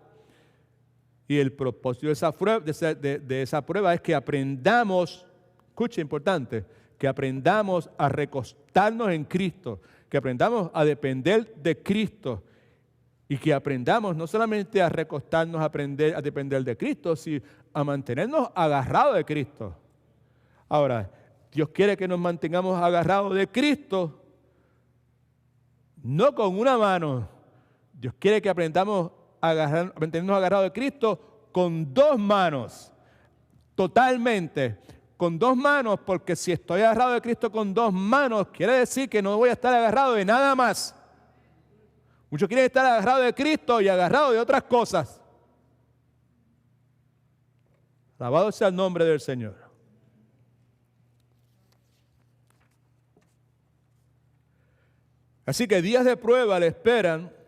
Y el propósito de esa prueba es que aprendamos, escucha, importante, que aprendamos a recostarnos en Cristo, que aprendamos a depender de Cristo y que aprendamos no solamente a recostarnos, a depender de Cristo, sino a mantenernos agarrados de Cristo. Ahora, Dios quiere que nos mantengamos agarrados de Cristo, no con una mano. Dios quiere que aprendamos mantenernos agarrados de Cristo con dos manos, totalmente, con dos manos, porque si estoy agarrado de Cristo con dos manos, quiere decir que no voy a estar agarrado de nada más. Muchos quieren estar agarrados de Cristo y agarrados de otras cosas. Alabado sea el nombre del Señor. Así que días de prueba le esperan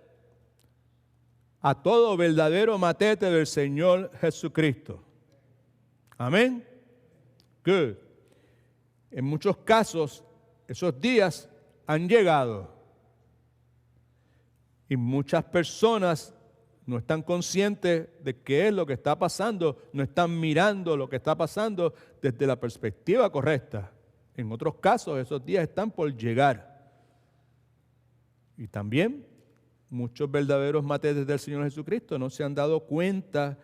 a todo verdadero matete del Señor Jesucristo. Amén. Good. En muchos casos, esos días han llegado. Y muchas personas no están conscientes de qué es lo que está pasando, no están mirando lo que está pasando desde la perspectiva correcta. En otros casos, esos días están por llegar. Y también muchos verdaderos matetes del Señor Jesucristo no se han dado cuenta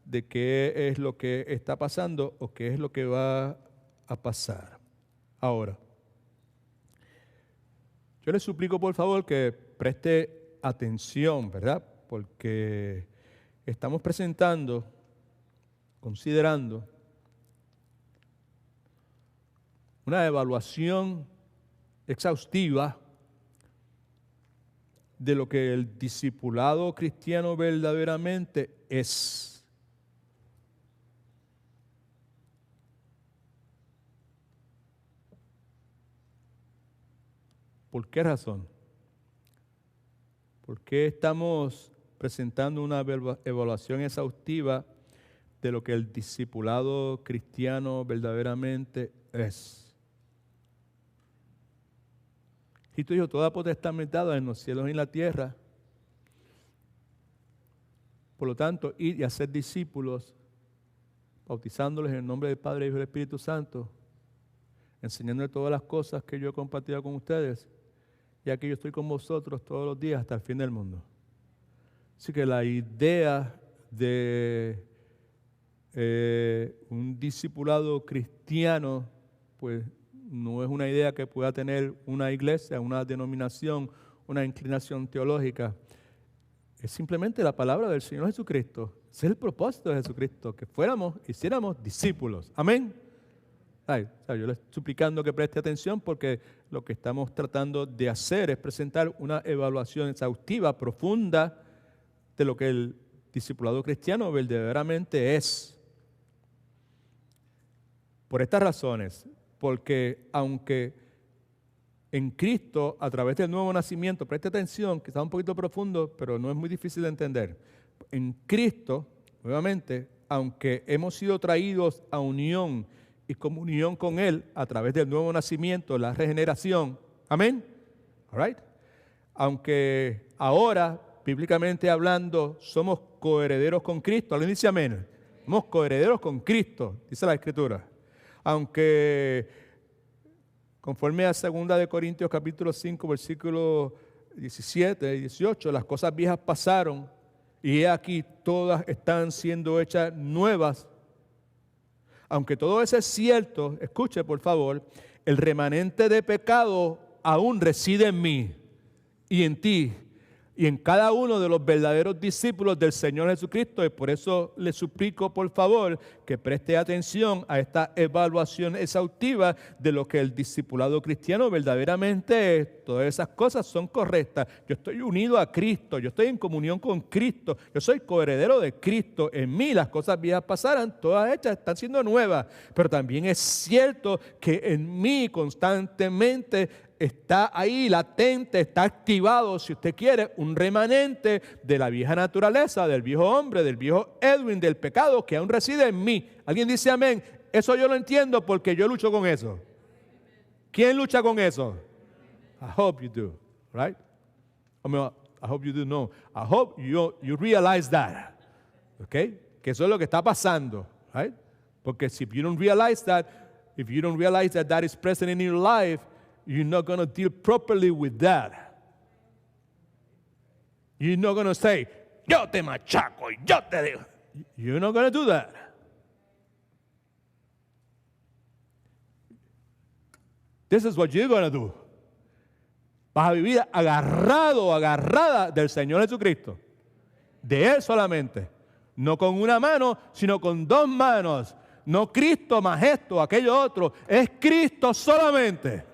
de qué es lo que está pasando o qué es lo que va a pasar. Ahora, yo les suplico por favor que preste atención, ¿verdad? Porque estamos considerando una evaluación exhaustiva de lo que el discipulado cristiano verdaderamente es. ¿Por qué razón? ¿Por qué estamos presentando una evaluación exhaustiva de lo que el discipulado cristiano verdaderamente es? Cristo dijo, toda potestad me es dada en los cielos y en la tierra. Por lo tanto, ir y hacer discípulos, bautizándoles en el nombre del Padre, Hijo y del Espíritu Santo, enseñándoles todas las cosas que yo he compartido con ustedes, ya que yo estoy con vosotros todos los días hasta el fin del mundo. Así que la idea de un discipulado cristiano, pues no es una idea que pueda tener una iglesia, una denominación, una inclinación teológica. Es simplemente la palabra del Señor Jesucristo. Ese es el propósito de Jesucristo, que hiciéramos discípulos. Amén. Yo le estoy suplicando que preste atención porque lo que estamos tratando de hacer es presentar una evaluación exhaustiva, profunda, de lo que el discipulado cristiano verdaderamente es. Por estas razones, porque aunque en Cristo, a través del nuevo nacimiento, preste atención, que está un poquito profundo, pero no es muy difícil de entender. En Cristo, nuevamente, aunque hemos sido traídos a unión y comunión con Él a través del nuevo nacimiento, la regeneración, amén, all right? Aunque ahora, bíblicamente hablando, somos coherederos con Cristo, ¿alguien dice amén? Somos coherederos con Cristo, dice la Escritura. Aunque conforme a 2 Corintios capítulo 5, versículos 17 y 18, las cosas viejas pasaron y he aquí todas están siendo hechas nuevas. Aunque todo eso es cierto, escuche por favor, el remanente de pecado aún reside en mí y en ti y en cada uno de los verdaderos discípulos del Señor Jesucristo. Y por eso le suplico por favor que preste atención a esta evaluación exhaustiva de lo que el discipulado cristiano verdaderamente es. Todas esas cosas son correctas. Yo estoy unido a Cristo, yo estoy en comunión con Cristo, yo soy coheredero de Cristo. En mí las cosas viejas pasaron, todas hechas están siendo nuevas. Pero también es cierto que en mí constantemente está ahí latente, está activado, si usted quiere, un remanente de la vieja naturaleza, del viejo hombre, del viejo Edwin, del pecado que aún reside en mí. ¿Alguien dice amén? Eso yo lo entiendo porque yo lucho con eso. ¿Quién lucha con eso? I hope you do, right? I hope you do know. I hope you realize that, okay? Que eso es lo que está pasando, right? Porque if you don't realize that that is present in your life, you're not going to deal properly with that. You're not going to say, yo te machaco y yo te digo. You're not going to do that. This is what you're going to do. Vas a vivir agarrada del Señor Jesucristo. De Él solamente. No con una mano, sino con dos manos. No Cristo más esto, aquello otro. Es Cristo solamente.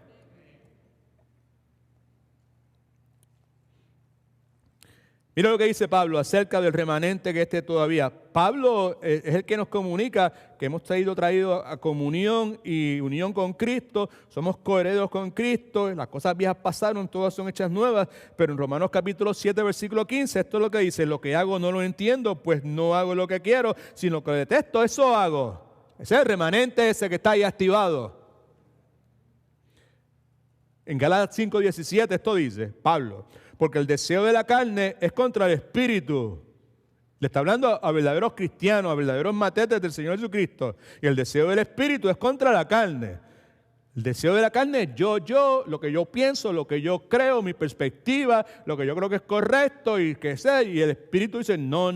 Mira lo que dice Pablo acerca del remanente que esté todavía. Pablo es el que nos comunica que hemos traído a comunión y unión con Cristo. Somos coherederos con Cristo. Las cosas viejas pasaron, todas son hechas nuevas. Pero en Romanos capítulo 7, versículo 15, esto es lo que dice. Lo que hago no lo entiendo, pues no hago lo que quiero, sino que detesto, eso hago. Ese es el remanente ese que está ahí activado. En Gálatas 5, 17 esto dice Pablo. Porque el deseo de la carne es contra el espíritu. Le está hablando a verdaderos cristianos, a verdaderos matetes del Señor Jesucristo. Y el deseo del espíritu es contra la carne. El deseo de la carne es yo, lo que yo pienso, lo que yo creo, mi perspectiva, lo que yo creo que es correcto y que sé. Y el Espíritu dice, no,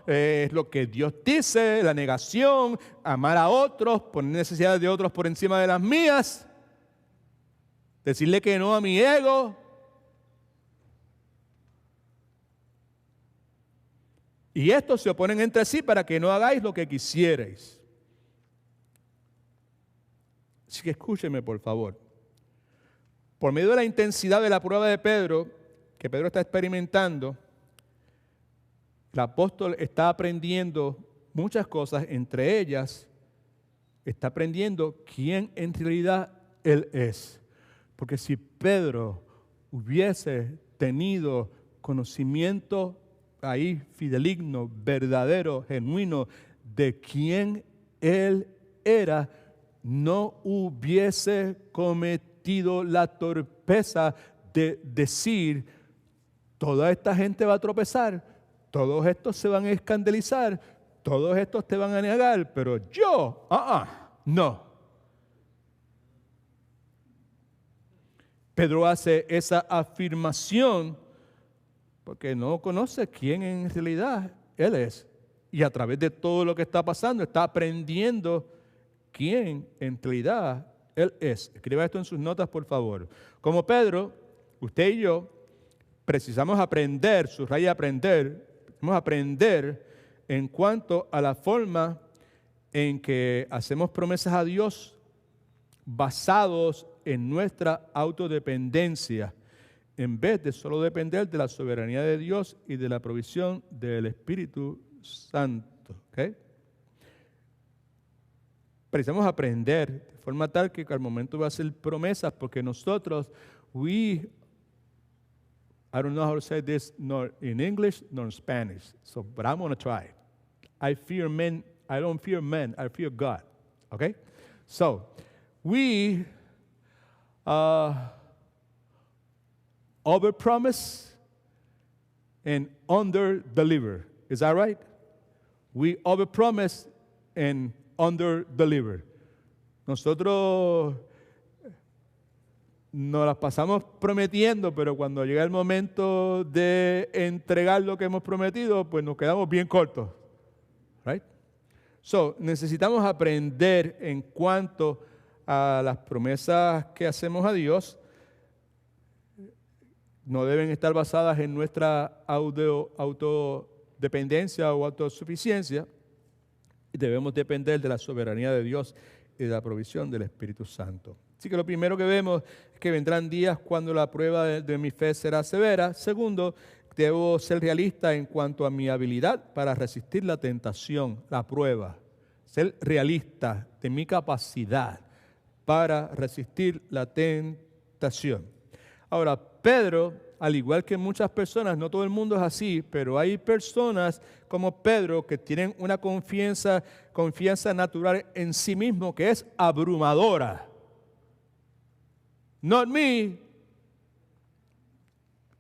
es lo que Dios dice, la negación, amar a otros, poner necesidades de otros por encima de las mías, decirle que no a mi ego. Y estos se oponen entre sí para que no hagáis lo que quisierais. Así que escúcheme, por favor. Por medio de la intensidad de la prueba de Pedro, que Pedro está experimentando, el apóstol está aprendiendo muchas cosas, entre ellas está aprendiendo quién en realidad él es. Porque si Pedro hubiese tenido conocimiento ahí fideligno, verdadero, genuino, de quién él era, no hubiese cometido la torpeza de decir, toda esta gente va a tropezar, todos estos se van a escandalizar, todos estos te van a negar, pero yo, no. Pedro hace esa afirmación porque no conoce quién en realidad él es. Y a través de todo lo que está pasando, está aprendiendo quién en realidad él es. Escriba esto en sus notas, por favor. Como Pedro, usted y yo precisamos aprender, subraya aprender, vamos a aprender en cuanto a la forma en que hacemos promesas a Dios basados en nuestra autodependencia, en vez de solo depender de la soberanía de Dios y de la provisión del Espíritu Santo. ¿Okay? Precisamos aprender de forma tal que al momento de hacer promesas, porque nosotros, I don't know how to say this nor in English nor in Spanish, but I'm going to try. I fear men, I don't fear men, I fear God. Okay? So, we overpromise and underdeliver. Is that right? We overpromise and underdeliver. Nosotros nos las pasamos prometiendo, pero cuando llega el momento de entregar lo que hemos prometido, pues nos quedamos bien cortos. Right? So, necesitamos aprender en cuanto a las promesas que hacemos a Dios. No deben estar basadas en nuestra autodependencia o autosuficiencia. Debemos depender de la soberanía de Dios y de la provisión del Espíritu Santo. Así que lo primero que vemos es que vendrán días cuando la prueba de mi fe será severa. Segundo, debo ser realista en cuanto a mi habilidad para resistir la tentación, la prueba. Ser realista de mi capacidad para resistir la tentación. Ahora, Pedro, al igual que muchas personas, no todo el mundo es así, pero hay personas como Pedro que tienen una confianza natural en sí mismo que es abrumadora. Not me,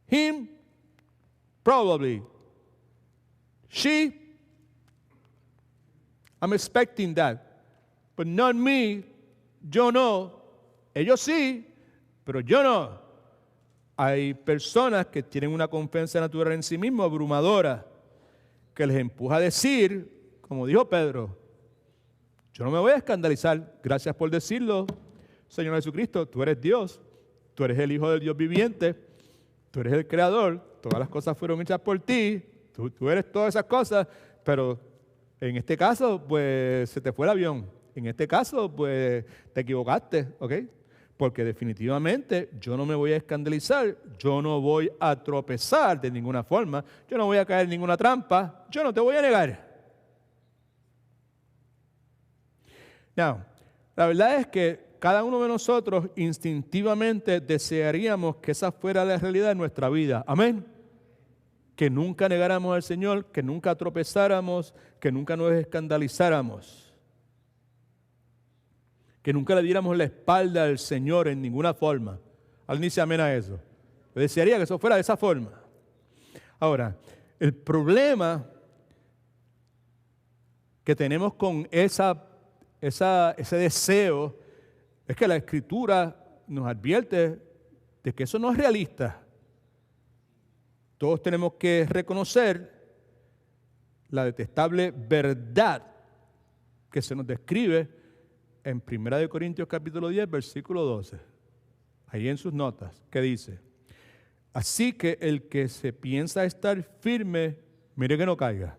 him, probably. She, I'm expecting that. But not me, yo no. Ellos sí, pero yo no. Hay personas que tienen una confianza natural en sí mismo abrumadora, que les empuja a decir, como dijo Pedro, yo no me voy a escandalizar, gracias por decirlo, Señor Jesucristo, tú eres Dios, tú eres el Hijo del Dios viviente, tú eres el Creador, todas las cosas fueron hechas por ti, tú eres todas esas cosas, pero en este caso, pues se te fue el avión, en este caso, pues te equivocaste, ¿ok? Porque definitivamente yo no me voy a escandalizar, yo no voy a tropezar de ninguna forma, yo no voy a caer en ninguna trampa, yo no te voy a negar. Now, la verdad es que cada uno de nosotros instintivamente desearíamos que esa fuera la realidad de nuestra vida. Amén. Que nunca negáramos al Señor, que nunca tropezáramos, que nunca nos escandalizáramos. Que nunca le diéramos la espalda al Señor en ninguna forma. Alguien dice amén a eso. Yo desearía que eso fuera de esa forma. Ahora, el problema que tenemos con ese deseo es que la Escritura nos advierte de que eso no es realista. Todos tenemos que reconocer la detestable verdad que se nos describe en 1 Corintios capítulo 10, versículo 12. Ahí en sus notas, que dice: así que el que se piensa estar firme, mire que no caiga.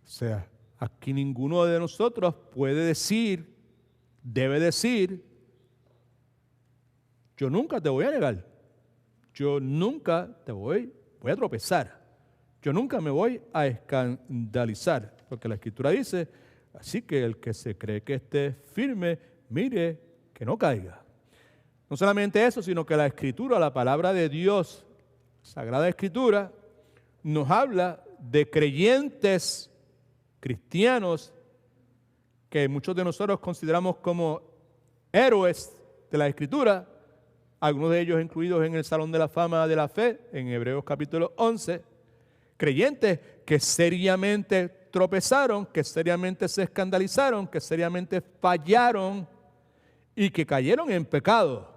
O sea, aquí ninguno de nosotros puede decir, debe decir: yo nunca te voy a negar, yo nunca te voy a tropezar, yo nunca me voy a escandalizar, porque la Escritura dice: así que el que se cree que esté firme, mire que no caiga. No solamente eso, sino que la Escritura, la palabra de Dios, Sagrada Escritura, nos habla de creyentes cristianos que muchos de nosotros consideramos como héroes de la Escritura, algunos de ellos incluidos en el Salón de la Fama de la Fe, en Hebreos capítulo 11, creyentes que seriamente tropezaron, que seriamente se escandalizaron, que seriamente fallaron y que cayeron en pecado.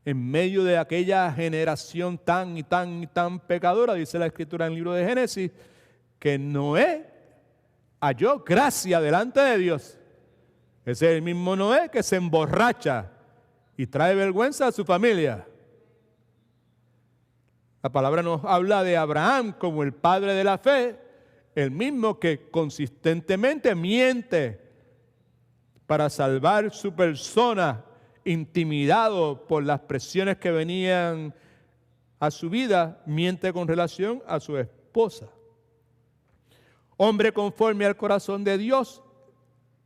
En medio de aquella generación tan pecadora, dice la Escritura en el libro de Génesis, que Noé halló gracia delante de Dios. Ese es el mismo Noé que se emborracha y trae vergüenza a su familia. La palabra nos habla de Abraham como el padre de la fe, el mismo que consistentemente miente para salvar su persona, intimidado por las presiones que venían a su vida, miente con relación a su esposa. Hombre conforme al corazón de Dios,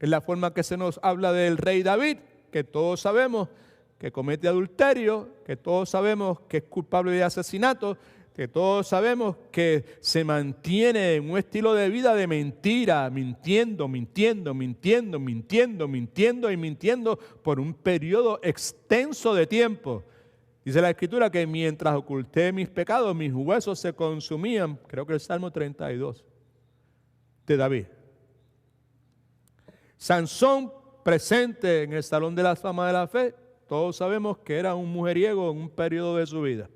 es la forma que se nos habla del rey David, que todos sabemos que comete adulterio, que todos sabemos que es culpable de asesinato, que todos sabemos que se mantiene en un estilo de vida de mentira, mintiendo por un periodo extenso de tiempo. Dice la Escritura que mientras oculté mis pecados, mis huesos se consumían, creo que el Salmo 32 de David. Sansón, presente en el Salón de la Fama de la Fe, todos sabemos que era un mujeriego en un periodo de su vida.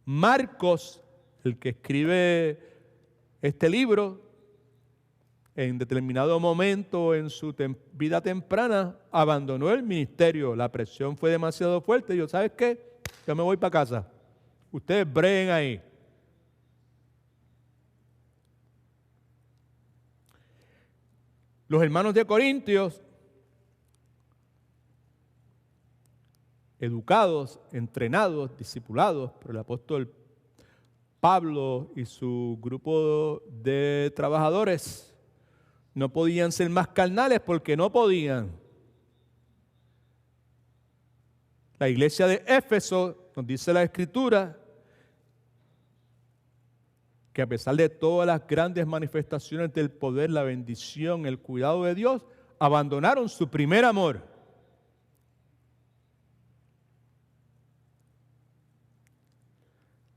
Marcos, el que escribe este libro, en determinado momento en su vida temprana, abandonó el ministerio. La presión fue demasiado fuerte. Y yo, ¿sabes qué? Yo me voy para casa. Ustedes breguen ahí. Los hermanos de Corintios, educados, entrenados, discipulados por el apóstol Pablo y su grupo de trabajadores, no podían ser más carnales porque no podían. La iglesia de Éfeso, nos dice la Escritura, que a pesar de todas las grandes manifestaciones del poder, la bendición, el cuidado de Dios, abandonaron su primer amor.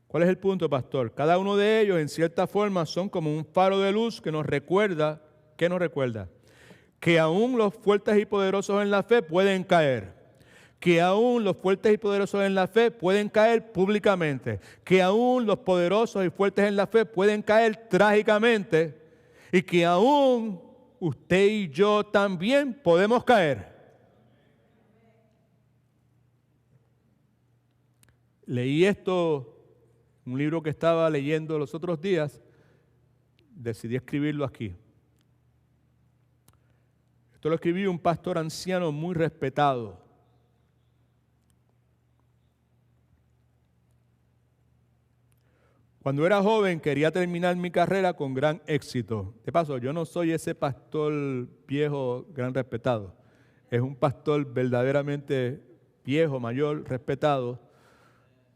¿Cuál es el punto, pastor? Cada uno de ellos, en cierta forma, son como un faro de luz que nos recuerda, ¿qué nos recuerda? Que aún los fuertes y poderosos en la fe pueden caer. Que aún los fuertes y poderosos en la fe pueden caer públicamente. Que aún los poderosos y fuertes en la fe pueden caer trágicamente. Y que aún usted y yo también podemos caer. Leí esto, un libro que estaba leyendo los otros días, decidí escribirlo aquí. Esto lo escribió un pastor anciano muy respetado. Cuando era joven quería terminar mi carrera con gran éxito. De paso, yo no soy ese pastor viejo, gran respetado. Es un pastor verdaderamente viejo, mayor, respetado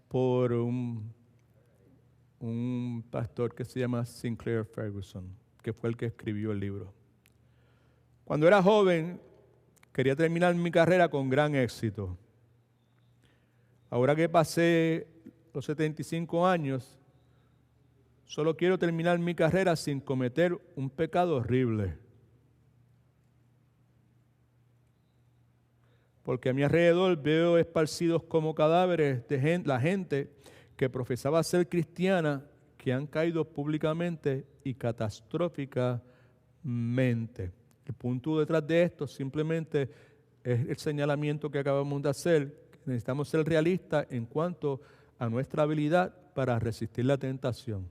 por un pastor que se llama Sinclair Ferguson, que fue el que escribió el libro. Cuando era joven quería terminar mi carrera con gran éxito. Ahora que pasé los 75 años, Solo quiero terminar mi carrera sin cometer un pecado horrible. Porque a mi alrededor veo esparcidos como cadáveres de la gente que profesaba ser cristiana, que han caído públicamente y catastróficamente. El punto detrás de esto simplemente es el señalamiento que acabamos de hacer. Necesitamos ser realistas en cuanto a nuestra habilidad para resistir la tentación.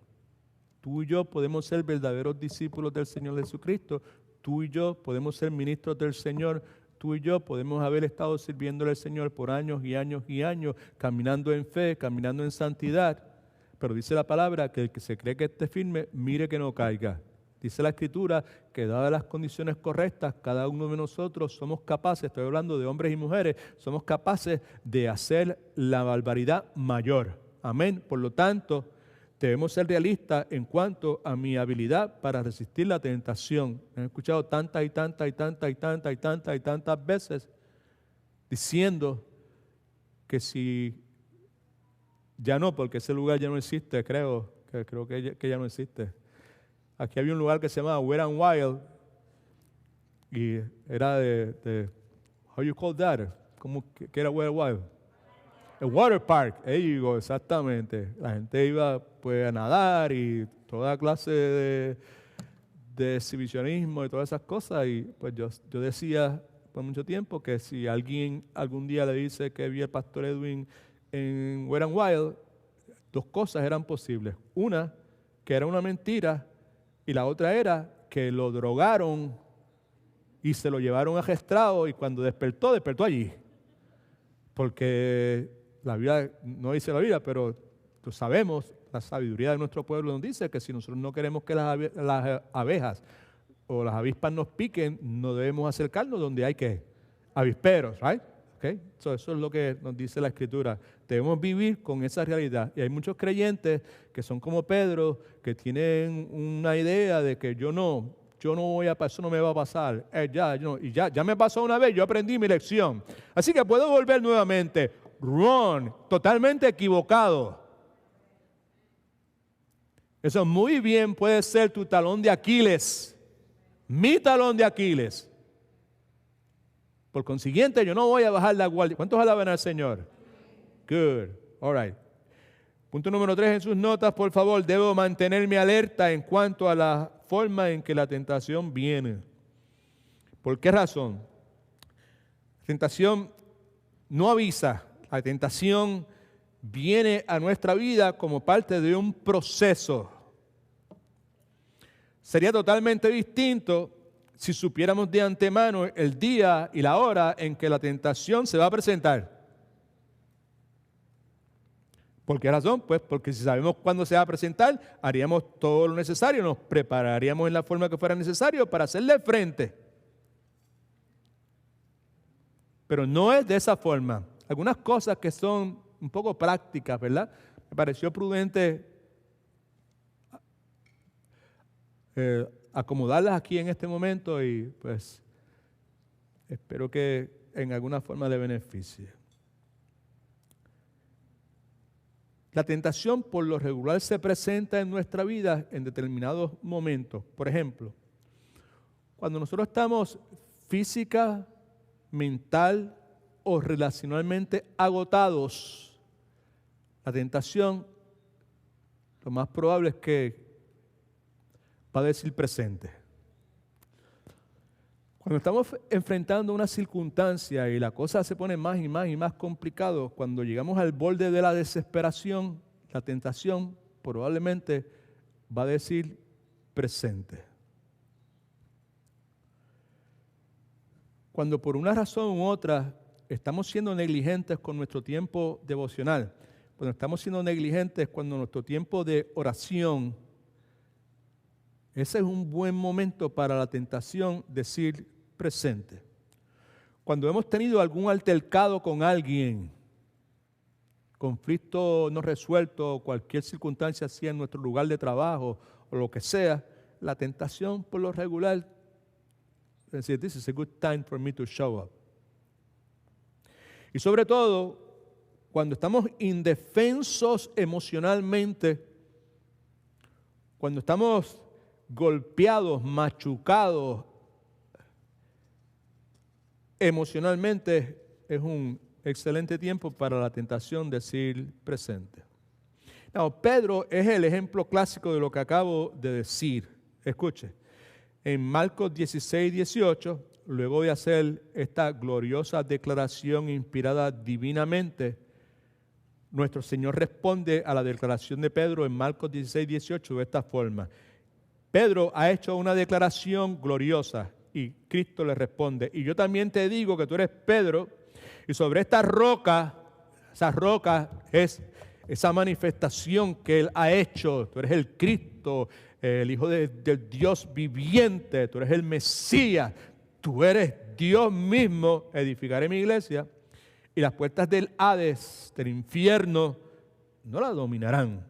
Tú y yo podemos ser verdaderos discípulos del Señor Jesucristo. Tú y yo podemos ser ministros del Señor. Tú y yo podemos haber estado sirviéndole al Señor por años y años y años, caminando en fe, caminando en santidad. Pero dice la palabra que el que se cree que esté firme, mire que no caiga. Dice la Escritura que dadas las condiciones correctas, cada uno de nosotros somos capaces, estoy hablando de hombres y mujeres, somos capaces de hacer la barbaridad mayor. Amén. Por lo tanto, debemos ser realistas en cuanto a mi habilidad para resistir la tentación. He escuchado tantas veces diciendo que si ya no, porque ese lugar ya no existe, creo que ya no existe. Aquí había un lugar que se llamaba Wet n Wild y era de how you call that? ¿Cómo que era Wet n Wild? El water park, ahí digo, exactamente. La gente iba pues a nadar y toda clase de exhibicionismo y todas esas cosas. Y pues yo decía por mucho tiempo que si alguien algún día le dice que vi al pastor Edwin en Wet n Wild, dos cosas eran posibles. Una, que era una mentira, y la otra era que lo drogaron y se lo llevaron arrestado y cuando despertó allí. Porque la Biblia, no dice la Biblia, pero sabemos, la sabiduría de nuestro pueblo nos dice que si nosotros no queremos que las abejas o las avispas nos piquen, no debemos acercarnos donde hay que avisperos, right? Okay? Eso es lo que nos dice la Escritura. Debemos vivir con esa realidad. Y hay muchos creyentes que son como Pedro, que tienen una idea de que yo no voy a pasar, eso no me va a pasar. Ya me pasó una vez, yo aprendí mi lección. Así que puedo volver nuevamente. Wrong, totalmente equivocado. Eso muy bien puede ser tu talón de Aquiles, mi talón de Aquiles. Por consiguiente, yo no voy a bajar la guardia. ¿Cuántos alaban al Señor? Good. All right. Punto número 3 en sus notas, por favor. Debo mantenerme alerta en cuanto a la forma en que la tentación viene. ¿Por qué razón? La tentación no avisa. La tentación viene a nuestra vida como parte de un proceso. Sería totalmente distinto si supiéramos de antemano el día y la hora en que la tentación se va a presentar. ¿Por qué razón? Pues porque si sabemos cuándo se va a presentar, haríamos todo lo necesario, nos prepararíamos en la forma que fuera necesario para hacerle frente. Pero no es de esa forma. Algunas cosas que son un poco prácticas, ¿verdad? Me pareció prudente acomodarlas aquí en este momento y pues espero que en alguna forma le beneficie. La tentación por lo regular se presenta en nuestra vida en determinados momentos. Por ejemplo, cuando nosotros estamos física, mental o relacionalmente agotados, la tentación lo más probable es que va a decir presente. Cuando estamos enfrentando una circunstancia y la cosa se pone más y más y más complicado, cuando llegamos al borde de la desesperación, la tentación probablemente va a decir presente. Cuando por una razón u otra estamos siendo negligentes con nuestro tiempo devocional, cuando estamos siendo negligentes con nuestro tiempo de oración, ese es un buen momento para la tentación decir presente. Cuando hemos tenido algún altercado con alguien, conflicto no resuelto, cualquier circunstancia así en nuestro lugar de trabajo o lo que sea, la tentación por lo regular es decir, this is a good time for me to show up. Y sobre todo, cuando estamos indefensos emocionalmente cuando estamos golpeados, machucados emocionalmente, es un excelente tiempo para la tentación de decir presente. Pedro es el ejemplo clásico de lo que acabo de decir. Escuche, en Marcos 16, 18, luego de hacer esta gloriosa declaración inspirada divinamente, nuestro Señor responde a la declaración de Pedro en Marcos 16, 18 de esta forma. Pedro ha hecho una declaración gloriosa y Cristo le responde: y yo también te digo que tú eres Pedro, y sobre esta roca, esa roca es esa manifestación que Él ha hecho. Tú eres el Cristo, el Hijo del Dios viviente, tú eres el Mesías, tú eres Dios mismo. Edificaré mi iglesia y las puertas del Hades, del infierno, no la dominarán.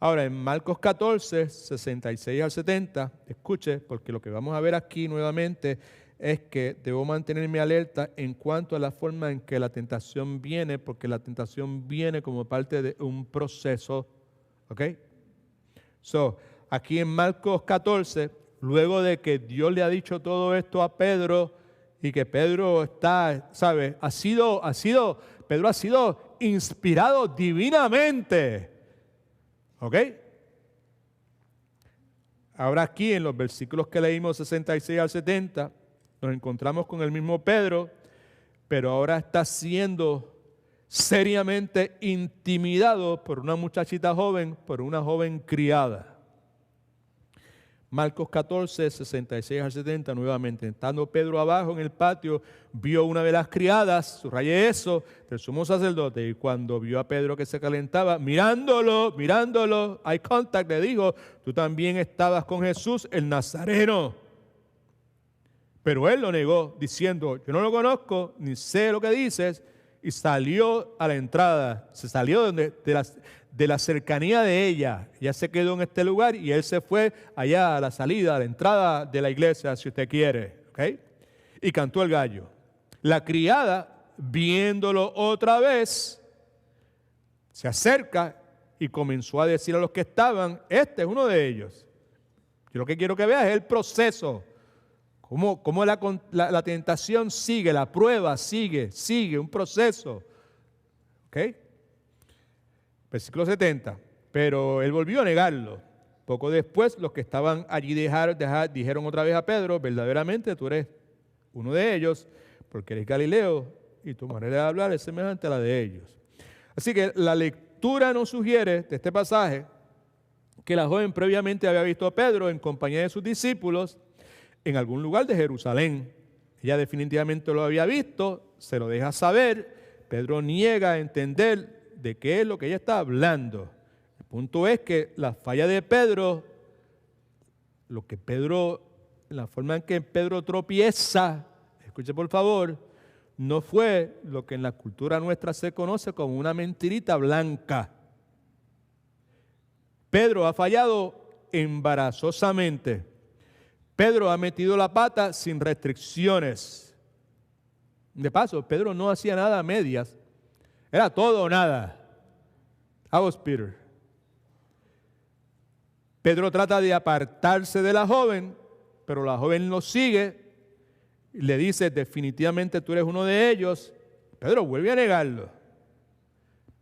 Ahora, en Marcos 14, 66 al 70, escuche, porque lo que vamos a ver aquí nuevamente es que debo mantenerme alerta en cuanto a la forma en que la tentación viene, porque la tentación viene como parte de un proceso, ¿ok? Aquí en Marcos 14, luego de que Dios le ha dicho todo esto a Pedro y que Pedro está, ¿sabe? Pedro ha sido inspirado divinamente, ¿ok? Ahora aquí en los versículos que leímos 66 al 70, nos encontramos con el mismo Pedro, pero ahora está siendo seriamente intimidado por una muchachita joven, por una joven criada. Marcos 14, 66 al 70, nuevamente. Estando Pedro abajo en el patio, vio una de las criadas, subrayé eso, del sumo sacerdote, y cuando vio a Pedro que se calentaba, mirándolo, eye contact, le dijo: tú también estabas con Jesús, el Nazareno. Pero él lo negó, diciendo: yo no lo conozco, ni sé lo que dices, y salió a la entrada. Se salió de la cercanía de ella. Ella se quedó en este lugar y él se fue allá a la salida, a la entrada de la iglesia, si usted quiere. ¿Okay? Y cantó el gallo. La criada, viéndolo otra vez, se acerca y comenzó a decir a los que estaban: este es uno de ellos. Yo lo que quiero que veas es el proceso. Cómo la tentación sigue, la prueba sigue un proceso. ¿Ok? Versículo 70. Pero él volvió a negarlo. Poco después, los que estaban allí dijeron otra vez a Pedro: verdaderamente tú eres uno de ellos, porque eres Galileo y tu manera de hablar es semejante a la de ellos. Así que la lectura nos sugiere de este pasaje que la joven previamente había visto a Pedro en compañía de sus discípulos en algún lugar de Jerusalén. Ella definitivamente lo había visto, se lo deja saber. Pedro niega a entender de qué es lo que ella está hablando. El punto es que la falla de Pedro, la forma en que Pedro tropieza, escuche por favor, no fue lo que en la cultura nuestra se conoce como una mentirita blanca. Pedro ha fallado embarazosamente. Pedro ha metido la pata sin restricciones. De paso, Pedro no hacía nada a medias. Era todo o nada. How was Peter? Pedro trata de apartarse de la joven, pero la joven lo sigue y le dice: definitivamente tú eres uno de ellos. Pedro vuelve a negarlo.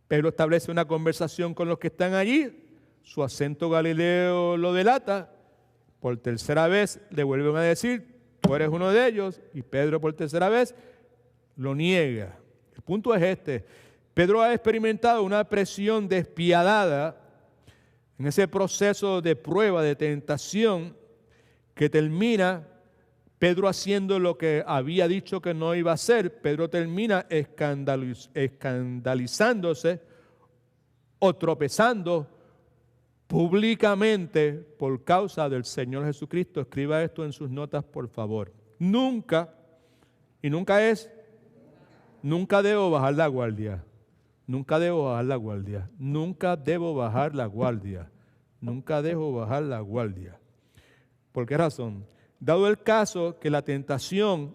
Pedro establece una conversación con los que están allí. Su acento galileo lo delata. Por tercera vez le vuelven a decir: tú eres uno de ellos. Y Pedro por tercera vez lo niega. El punto es este: Pedro ha experimentado una presión despiadada en ese proceso de prueba, de tentación, que termina Pedro haciendo lo que había dicho que no iba a hacer. Pedro termina escandalizándose o tropezando públicamente por causa del Señor Jesucristo. Escriba esto en sus notas, por favor. Nunca debo bajar la guardia. Nunca debo bajar la guardia. Nunca debo bajar la guardia. Nunca debo bajar la guardia. ¿Por qué razón? Dado el caso que la tentación,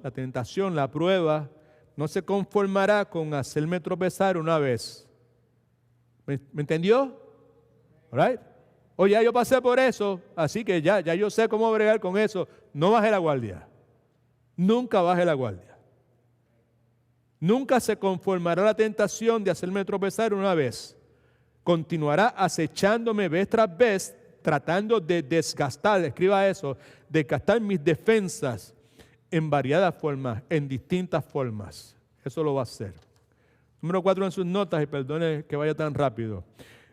la prueba, no se conformará con hacerme tropezar una vez. ¿Me entendió? All right? Oye, ya yo pasé por eso, así que ya yo sé cómo bregar con eso. No baje la guardia. Nunca baje la guardia. Nunca se conformará la tentación de hacerme tropezar una vez. Continuará acechándome vez tras vez, tratando de desgastar, escriba eso, desgastar mis defensas en variadas formas, en distintas formas. Eso lo va a hacer. Número 4 en sus notas, y perdone que vaya tan rápido.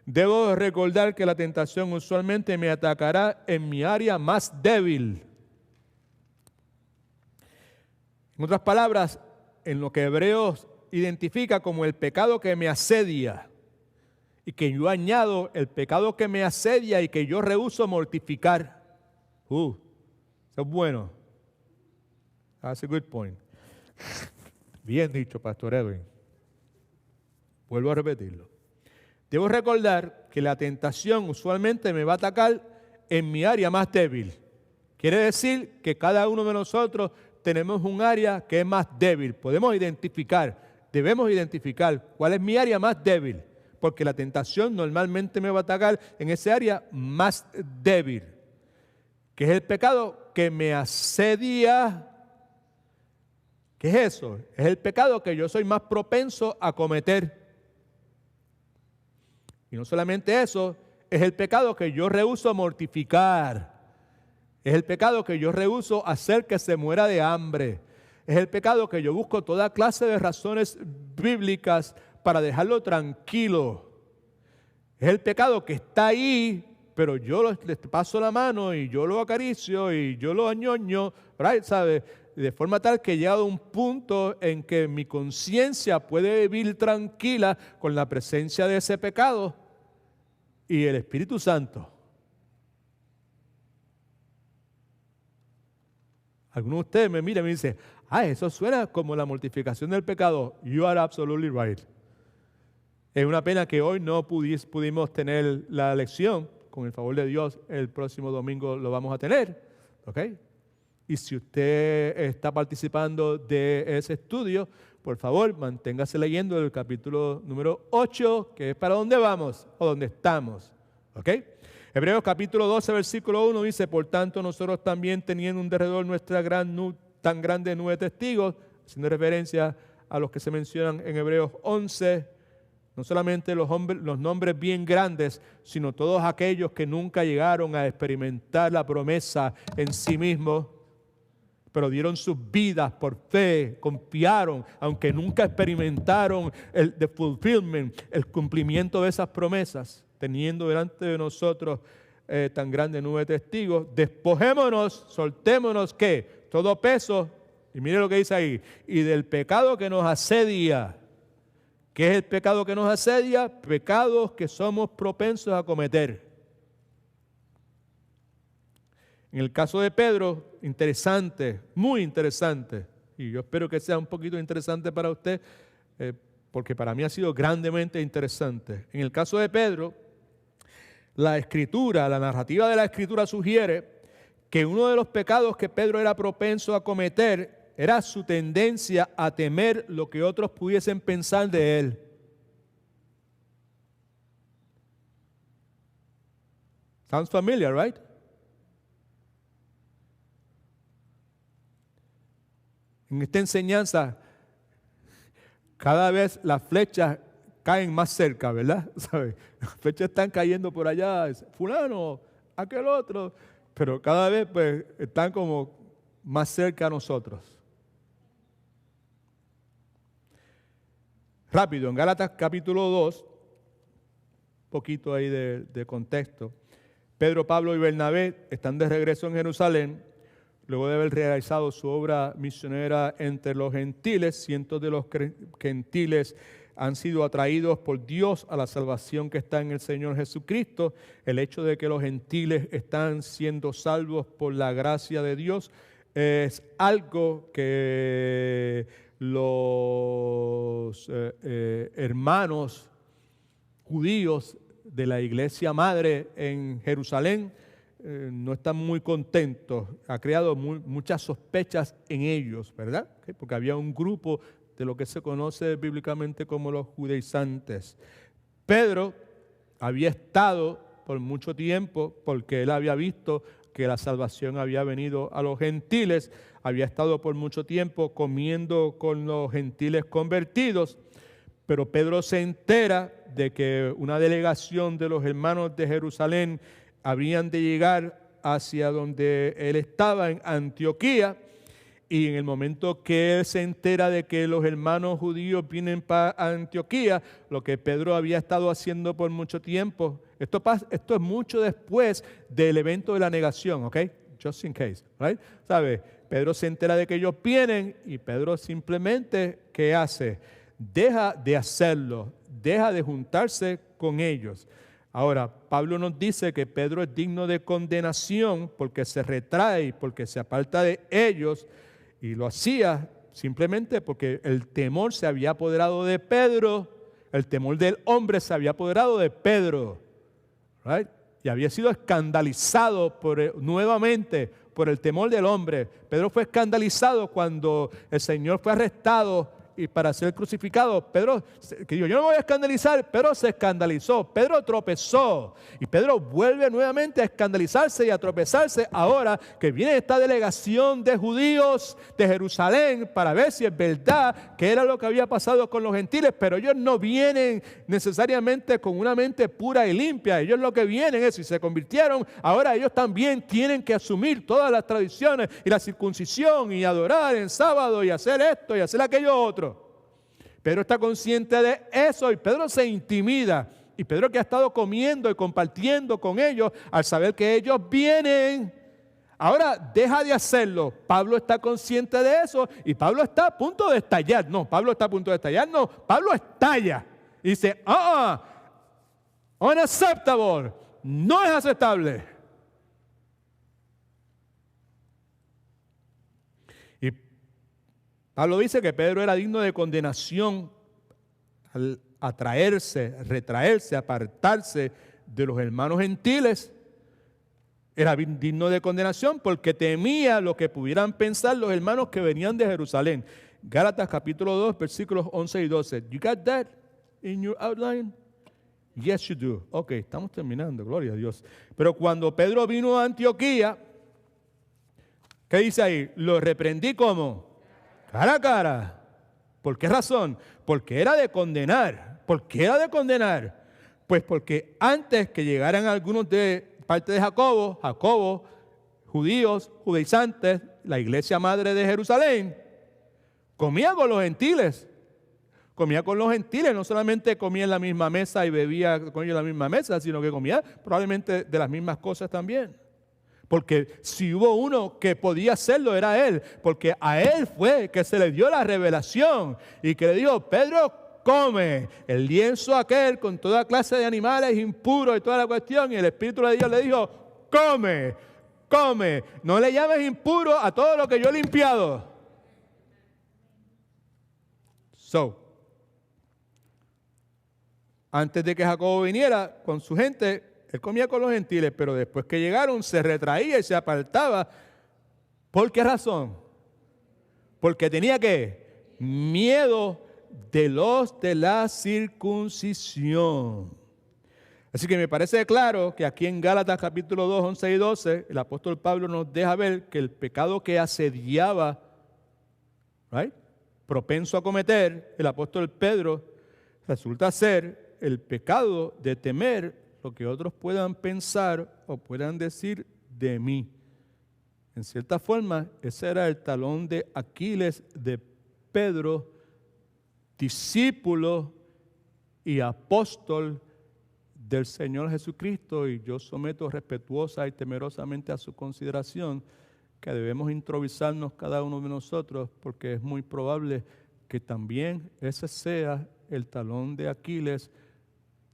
Debo recordar que la tentación usualmente me atacará en mi área más débil. En otras palabras, en lo que Hebreos identifica como el pecado que me asedia, y que yo añado el pecado que me asedia y que yo rehúso mortificar. Eso es bueno. That's a good point. Bien dicho, Pastor Edwin. Vuelvo a repetirlo. Debo recordar que la tentación usualmente me va a atacar en mi área más débil. Quiere decir que cada uno de nosotros tenemos un área que es más débil. Podemos identificar, debemos identificar cuál es mi área más débil, porque la tentación normalmente me va a atacar en ese área más débil, que es el pecado que me asedia. ¿Qué es eso? Es el pecado que yo soy más propenso a cometer. Y no solamente eso, es el pecado que yo rehúso mortificar. Es el pecado que yo rehúso hacer que se muera de hambre. Es el pecado que yo busco toda clase de razones bíblicas para dejarlo tranquilo. Es el pecado que está ahí, pero yo le paso la mano y yo lo acaricio y yo lo añoño, right? ¿Sabe? De forma tal que he llegado a un punto en que mi conciencia puede vivir tranquila con la presencia de ese pecado y el Espíritu Santo. Algunos de ustedes me miran y me dicen, eso suena como la mortificación del pecado. You are absolutely right. Es una pena que hoy no pudimos tener la lección. Con el favor de Dios, el próximo domingo lo vamos a tener. ¿Ok? Y si usted está participando de ese estudio, por favor, manténgase leyendo el capítulo número 8, que es para dónde vamos o dónde estamos. ¿Ok? Hebreos capítulo 12, versículo 1 dice, por tanto nosotros también teniendo un derredor nuestra tan grande nube de testigos, haciendo referencia a los que se mencionan en Hebreos 11, no solamente los nombres bien grandes, sino todos aquellos que nunca llegaron a experimentar la promesa en sí mismos, pero dieron sus vidas por fe, confiaron, aunque nunca experimentaron el fulfillment, el cumplimiento de esas promesas, teniendo delante de nosotros tan grande nube de testigos. Despojémonos, soltémonos, ¿qué? Todo peso, y mire lo que dice ahí, y del pecado que nos asedia. ¿Qué es el pecado que nos asedia? Pecados que somos propensos a cometer. En el caso de Pedro, interesante, muy interesante, y yo espero que sea un poquito interesante para usted, porque para mí ha sido grandemente interesante. En el caso de Pedro, la escritura, la narrativa de la escritura sugiere que uno de los pecados que Pedro era propenso a cometer era su tendencia a temer lo que otros pudiesen pensar de él. Sounds familiar, right? En esta enseñanza, cada vez las flechas caen más cerca, ¿verdad? ¿Sabe? Las flechas están cayendo por allá, fulano, aquel otro, pero cada vez pues están como más cerca a nosotros. Rápido, en Gálatas capítulo 2, un poquito ahí de contexto. Pedro, Pablo y Bernabé están de regreso en Jerusalén, luego de haber realizado su obra misionera entre los gentiles. Cientos de los gentiles han sido atraídos por Dios a la salvación que está en el Señor Jesucristo. El hecho de que los gentiles están siendo salvos por la gracia de Dios es algo que los hermanos judíos de la iglesia madre en Jerusalén no están muy contentos. Ha creado muchas sospechas en ellos, ¿verdad? Porque había un grupo de lo que se conoce bíblicamente como los judaizantes. Pedro había estado por mucho tiempo, porque él había visto que la salvación había venido a los gentiles, había estado por mucho tiempo comiendo con los gentiles convertidos, pero Pedro se entera de que una delegación de los hermanos de Jerusalén habrían de llegar hacia donde él estaba, en Antioquía, y en el momento que él se entera de que los hermanos judíos vienen para Antioquía, lo que Pedro había estado haciendo por mucho tiempo, esto es mucho después del evento de la negación, ¿ok? Just in case, right? ¿Sabe? Pedro se entera de que ellos vienen y Pedro simplemente, ¿qué hace? Deja de hacerlo, deja de juntarse con ellos. Ahora, Pablo nos dice que Pedro es digno de condenación porque se retrae, porque se aparta de ellos, y lo hacía simplemente porque el temor se había apoderado de Pedro, el temor del hombre se había apoderado de Pedro, right? Y había sido escandalizado nuevamente por el temor del hombre. Pedro fue escandalizado cuando el Señor fue arrestado y para ser crucificado. Pedro, que yo no me voy a escandalizar, Pedro se escandalizó, Pedro tropezó y Pedro vuelve nuevamente a escandalizarse y a tropezarse ahora que viene esta delegación de judíos de Jerusalén para ver si es verdad que era lo que había pasado con los gentiles, pero ellos no vienen necesariamente con una mente pura y limpia. Ellos lo que vienen es, si se convirtieron, ahora ellos también tienen que asumir todas las tradiciones y la circuncisión y adorar en sábado y hacer esto y hacer aquello otro. Pedro está consciente de eso y Pedro se intimida. Y Pedro, que ha estado comiendo y compartiendo con ellos, al saber que ellos vienen, ahora deja de hacerlo. Pablo está consciente de eso y Pablo está a punto de estallar. No, Pablo está a punto de estallar. No, Pablo estalla. Y dice, unacceptable. No es aceptable. Y Pablo dice que Pedro era digno de condenación al retraerse, apartarse de los hermanos gentiles. Era digno de condenación porque temía lo que pudieran pensar los hermanos que venían de Jerusalén. Gálatas capítulo 2, versículos 11 y 12. You got that in your outline? Yes, you do. Ok, estamos terminando, gloria a Dios. Pero cuando Pedro vino a Antioquía, ¿qué dice ahí? Lo reprendí como cara a cara. ¿Por qué razón? Porque era de condenar. ¿Por qué era de condenar? Pues porque antes que llegaran algunos de parte de Jacobo, judíos, judaizantes, la iglesia madre de Jerusalén, comía con los gentiles. Comía con los gentiles, no solamente comía en la misma mesa y bebía con ellos en la misma mesa, sino que comía probablemente de las mismas cosas también. Porque si hubo uno que podía hacerlo era él, porque a él fue que se le dio la revelación y que le dijo, Pedro, come el lienzo aquel con toda clase de animales impuros y toda la cuestión, y el Espíritu de Dios le dijo, come, no le llames impuro a todo lo que yo he limpiado. Antes de que Jacobo viniera con su gente, él comía con los gentiles, pero después que llegaron se retraía y se apartaba. ¿Por qué razón? Porque tenía que miedo de los de la circuncisión. Así que me parece claro que aquí en Gálatas capítulo 2, 11 y 12, el apóstol Pablo nos deja ver que el pecado que asediaba, propenso a cometer el apóstol Pedro, resulta ser el pecado de temer lo que otros puedan pensar o puedan decir de mí. En cierta forma, ese era el talón de Aquiles de Pedro, discípulo y apóstol del Señor Jesucristo, y yo someto respetuosa y temerosamente a su consideración que debemos introvisarnos cada uno de nosotros, porque es muy probable que también ese sea el talón de Aquiles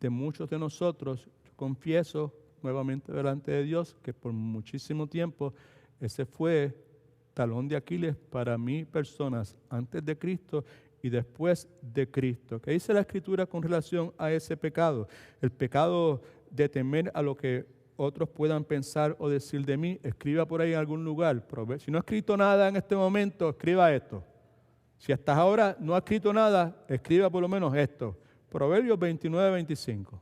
de muchos de nosotros. Yo confieso nuevamente delante de Dios que por muchísimo tiempo ese fue talón de Aquiles para mí, personas antes de Cristo y después de Cristo. ¿Qué dice la Escritura con relación a ese pecado? El pecado de temer a lo que otros puedan pensar o decir de mí. Escriba por ahí en algún lugar. Si no ha escrito nada en este momento, escriba esto. Si hasta ahora no ha escrito nada, escriba por lo menos esto. Proverbios 29, 25.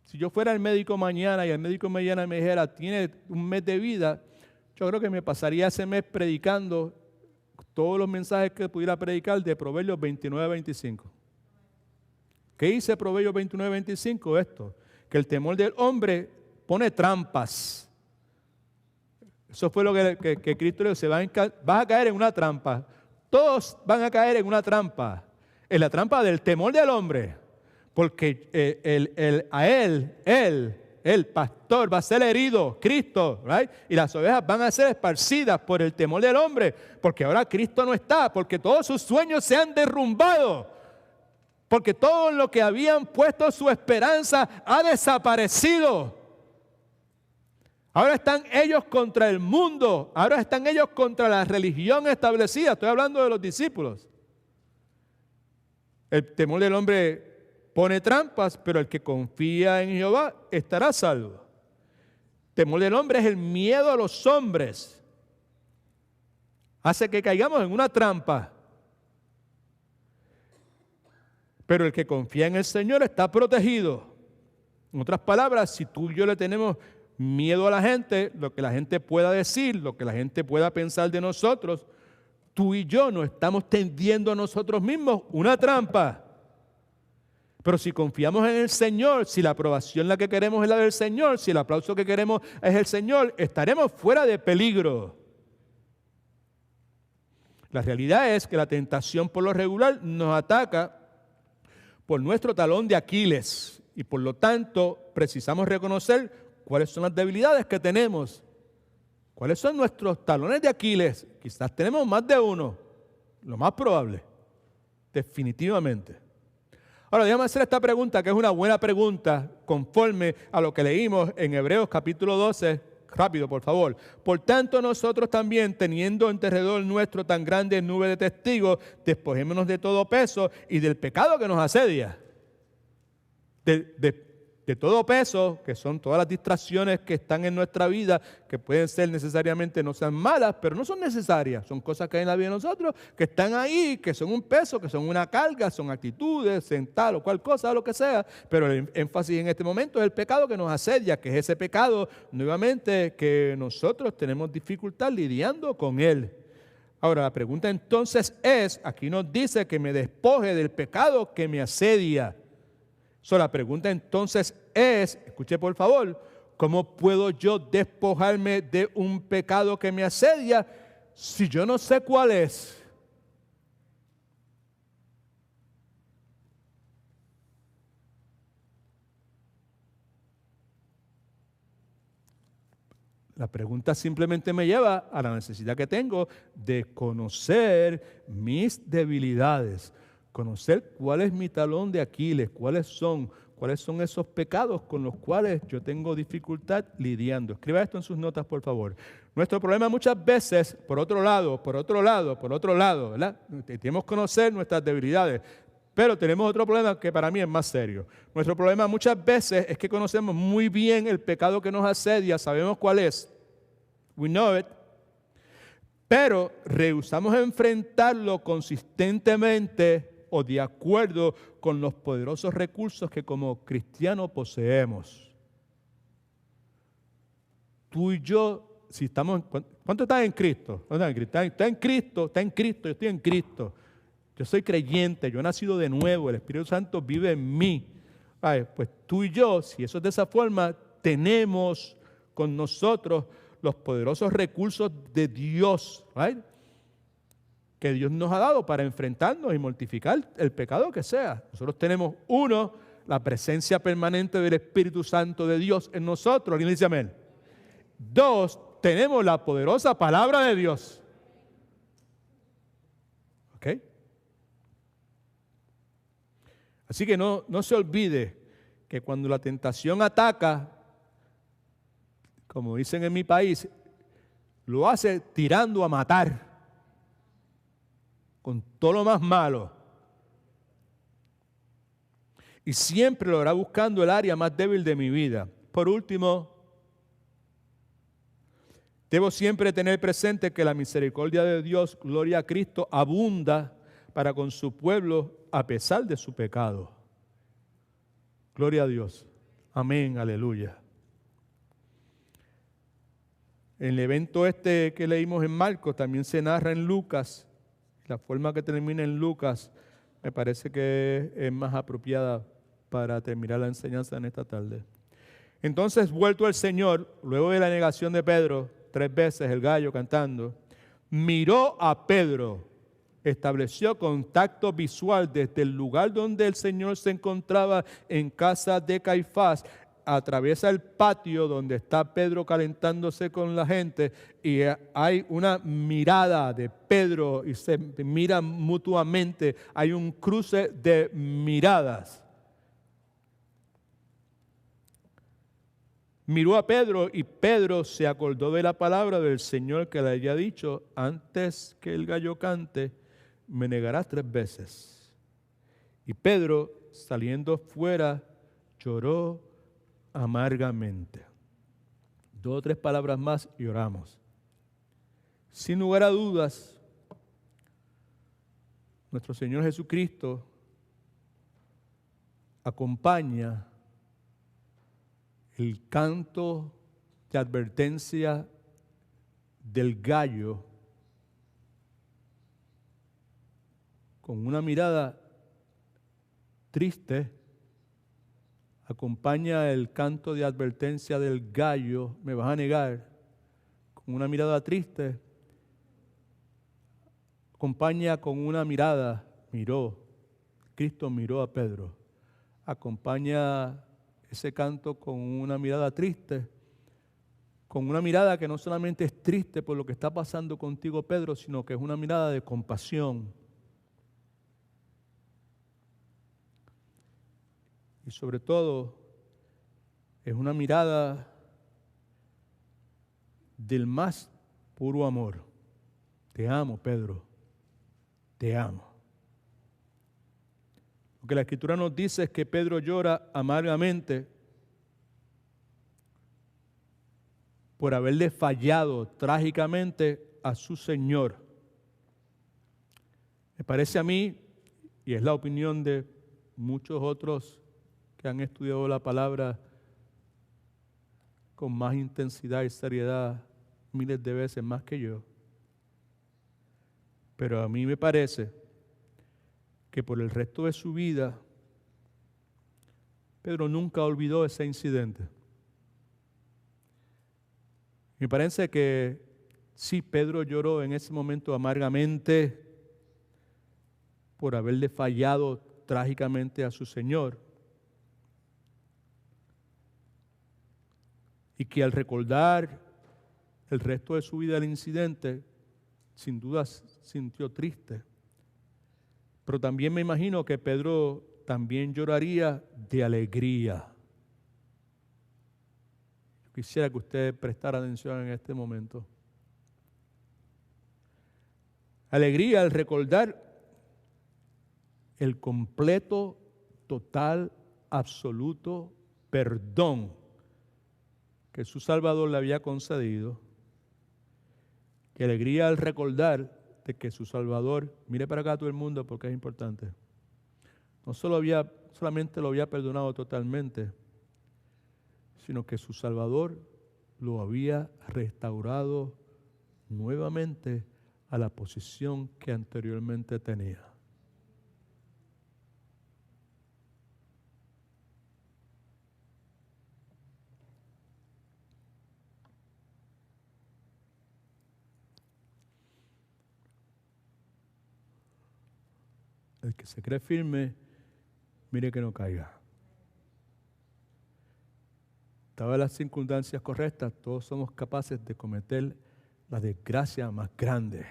Si yo fuera el médico mañana y el médico mañana me dijera, tiene un mes de vida, yo creo que me pasaría ese mes predicando todos los mensajes que pudiera predicar de Proverbios 29-25. ¿Qué dice Proverbios 29-25? Esto, que el temor del hombre pone trampas. Eso fue lo que Cristo le dijo, vas a caer en una trampa. Todos van a caer en una trampa, en la trampa del temor del hombre, porque el pastor va a ser herido, Cristo, right? Y las ovejas van a ser esparcidas por el temor del hombre, porque ahora Cristo no está, porque todos sus sueños se han derrumbado, porque todo lo que habían puesto su esperanza ha desaparecido. Ahora están ellos contra el mundo, ahora están ellos contra la religión establecida. Estoy hablando de los discípulos. El temor del hombre pone trampas, pero el que confía en Jehová estará salvo. El temor del hombre es el miedo a los hombres. Hace que caigamos en una trampa. Pero el que confía en el Señor está protegido. En otras palabras, si tú y yo le tenemos miedo a la gente, lo que la gente pueda decir, lo que la gente pueda pensar de nosotros, tú y yo nos estamos tendiendo a nosotros mismos una trampa. Pero si confiamos en el Señor, si la aprobación la que queremos es la del Señor, si el aplauso que queremos es el Señor, estaremos fuera de peligro. La realidad es que la tentación por lo regular nos ataca por nuestro talón de Aquiles y por lo tanto precisamos reconocer cuáles son las debilidades que tenemos, cuáles son nuestros talones de Aquiles. Quizás tenemos más de uno, lo más probable, definitivamente. Ahora, déjame hacer esta pregunta, que es una buena pregunta, conforme a lo que leímos en Hebreos capítulo 12. Rápido, por favor. Por tanto, nosotros también, teniendo en derredor nuestro tan grande nube de testigos, despojémonos de todo peso y del pecado que nos asedia. De todo peso, que son todas las distracciones que están en nuestra vida, que pueden ser necesariamente, no sean malas, pero no son necesarias. Son cosas que hay en la vida de nosotros, que están ahí, que son un peso, que son una carga, son actitudes, en tal o cual cosa, lo que sea. Pero el énfasis en este momento es el pecado que nos asedia, que es ese pecado, nuevamente, que nosotros tenemos dificultad lidiando con él. Ahora, la pregunta entonces es, aquí nos dice que me despoje del pecado que me asedia. La pregunta entonces es, escuche por favor, ¿cómo puedo yo despojarme de un pecado que me asedia si yo no sé cuál es? La pregunta simplemente me lleva a la necesidad que tengo de conocer mis debilidades. Conocer cuál es mi talón de Aquiles, cuáles son esos pecados con los cuales yo tengo dificultad lidiando. Escriba esto en sus notas, por favor. Nuestro problema muchas veces, por otro lado, ¿verdad? Tenemos que conocer nuestras debilidades, pero tenemos otro problema que para mí es más serio. Nuestro problema muchas veces es que conocemos muy bien el pecado que nos asedia, sabemos cuál es. We know it. Pero rehusamos enfrentarlo consistentemente o de acuerdo con los poderosos recursos que como cristianos poseemos. Tú y yo, si estamos, ¿cuánto estás en Cristo? Está en Cristo, yo estoy en Cristo. Yo soy creyente, yo he nacido de nuevo, el Espíritu Santo vive en mí. Pues tú y yo, si eso es de esa forma, tenemos con nosotros los poderosos recursos de Dios, right? Que Dios nos ha dado para enfrentarnos y mortificar el pecado que sea. Nosotros tenemos, uno, la presencia permanente del Espíritu Santo de Dios en nosotros. ¿Alguien dice amén? Dos, tenemos la poderosa palabra de Dios. ¿Ok? Así que no se olvide que cuando la tentación ataca, como dicen en mi país, lo hace tirando a matar. Con todo lo más malo. Y siempre lo hará buscando el área más débil de mi vida. Por último, debo siempre tener presente que la misericordia de Dios, gloria a Cristo, abunda para con su pueblo a pesar de su pecado. Gloria a Dios. Amén, aleluya. El evento este que leímos en Marcos también se narra en Lucas. La forma que termina en Lucas me parece que es más apropiada para terminar la enseñanza en esta tarde. Entonces, vuelto el Señor, luego de la negación de Pedro, 3 veces el gallo cantando, miró a Pedro, estableció contacto visual desde el lugar donde el Señor se encontraba en casa de Caifás, atraviesa el patio donde está Pedro calentándose con la gente y hay una mirada de Pedro y se miran mutuamente, hay un cruce de miradas. Miró a Pedro y Pedro se acordó de la palabra del Señor que le había dicho: antes que el gallo cante, me negarás 3 veces. Y Pedro, saliendo fuera, lloró amargamente. 2 o 3 palabras más y oramos. Sin lugar a dudas, nuestro Señor Jesucristo acompaña el canto de advertencia del gallo con una mirada triste. Acompaña el canto de advertencia del gallo, me vas a negar, con una mirada triste. Acompaña con una mirada, Cristo miró a Pedro. Acompaña ese canto con una mirada triste, con una mirada que no solamente es triste por lo que está pasando contigo, Pedro, sino que es una mirada de compasión. Y sobre todo, es una mirada del más puro amor. Te amo, Pedro, te amo. Lo que la Escritura nos dice es que Pedro llora amargamente por haberle fallado trágicamente a su Señor. Me parece a mí, y es la opinión de muchos otros que han estudiado la palabra con más intensidad y seriedad, miles de veces más que yo, pero a mí me parece que por el resto de su vida, Pedro nunca olvidó ese incidente. Me parece que sí, Pedro lloró en ese momento amargamente por haberle fallado trágicamente a su Señor. Y que al recordar el resto de su vida el incidente, sin duda sintió triste. Pero también me imagino que Pedro también lloraría de alegría. Quisiera que usted prestara atención en este momento. Alegría al recordar el completo, total, absoluto perdón que su Salvador le había concedido. Que alegría al recordar de que su Salvador, mire para acá todo el mundo porque es importante, no solamente lo había perdonado totalmente, sino que su Salvador lo había restaurado nuevamente a la posición que anteriormente tenía. El que se cree firme, mire que no caiga. Dadas las circunstancias correctas, todos somos capaces de cometer la desgracia más grande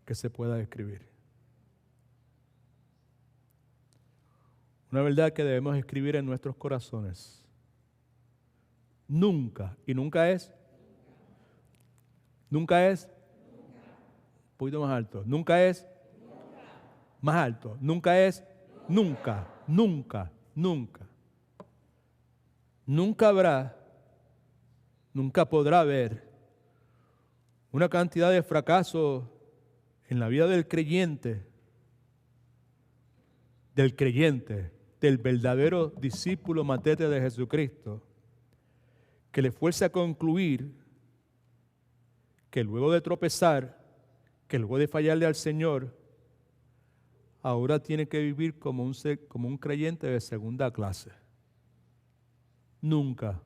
que se pueda describir. Una verdad que debemos escribir en nuestros corazones. Nunca, y nunca es, un poquito más alto, nunca es, más alto, nunca es, nunca. Nunca habrá, nunca podrá haber una cantidad de fracasos en la vida del creyente, del verdadero discípulo matete de Jesucristo, que le fuerce a concluir que luego de tropezar, que luego de fallarle al Señor, ahora tiene que vivir como un creyente de segunda clase. Nunca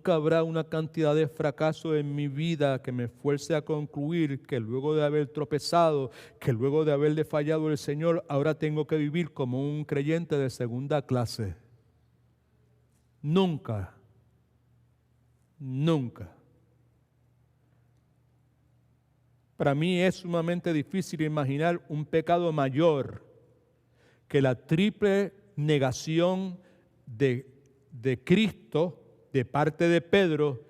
habrá una cantidad de fracaso en mi vida que me fuerce a concluir que luego de haber tropezado, que luego de haberle fallado al Señor, ahora tengo que vivir como un creyente de segunda clase. Nunca. Para mí es sumamente difícil imaginar un pecado mayor que la triple negación de Cristo de parte de Pedro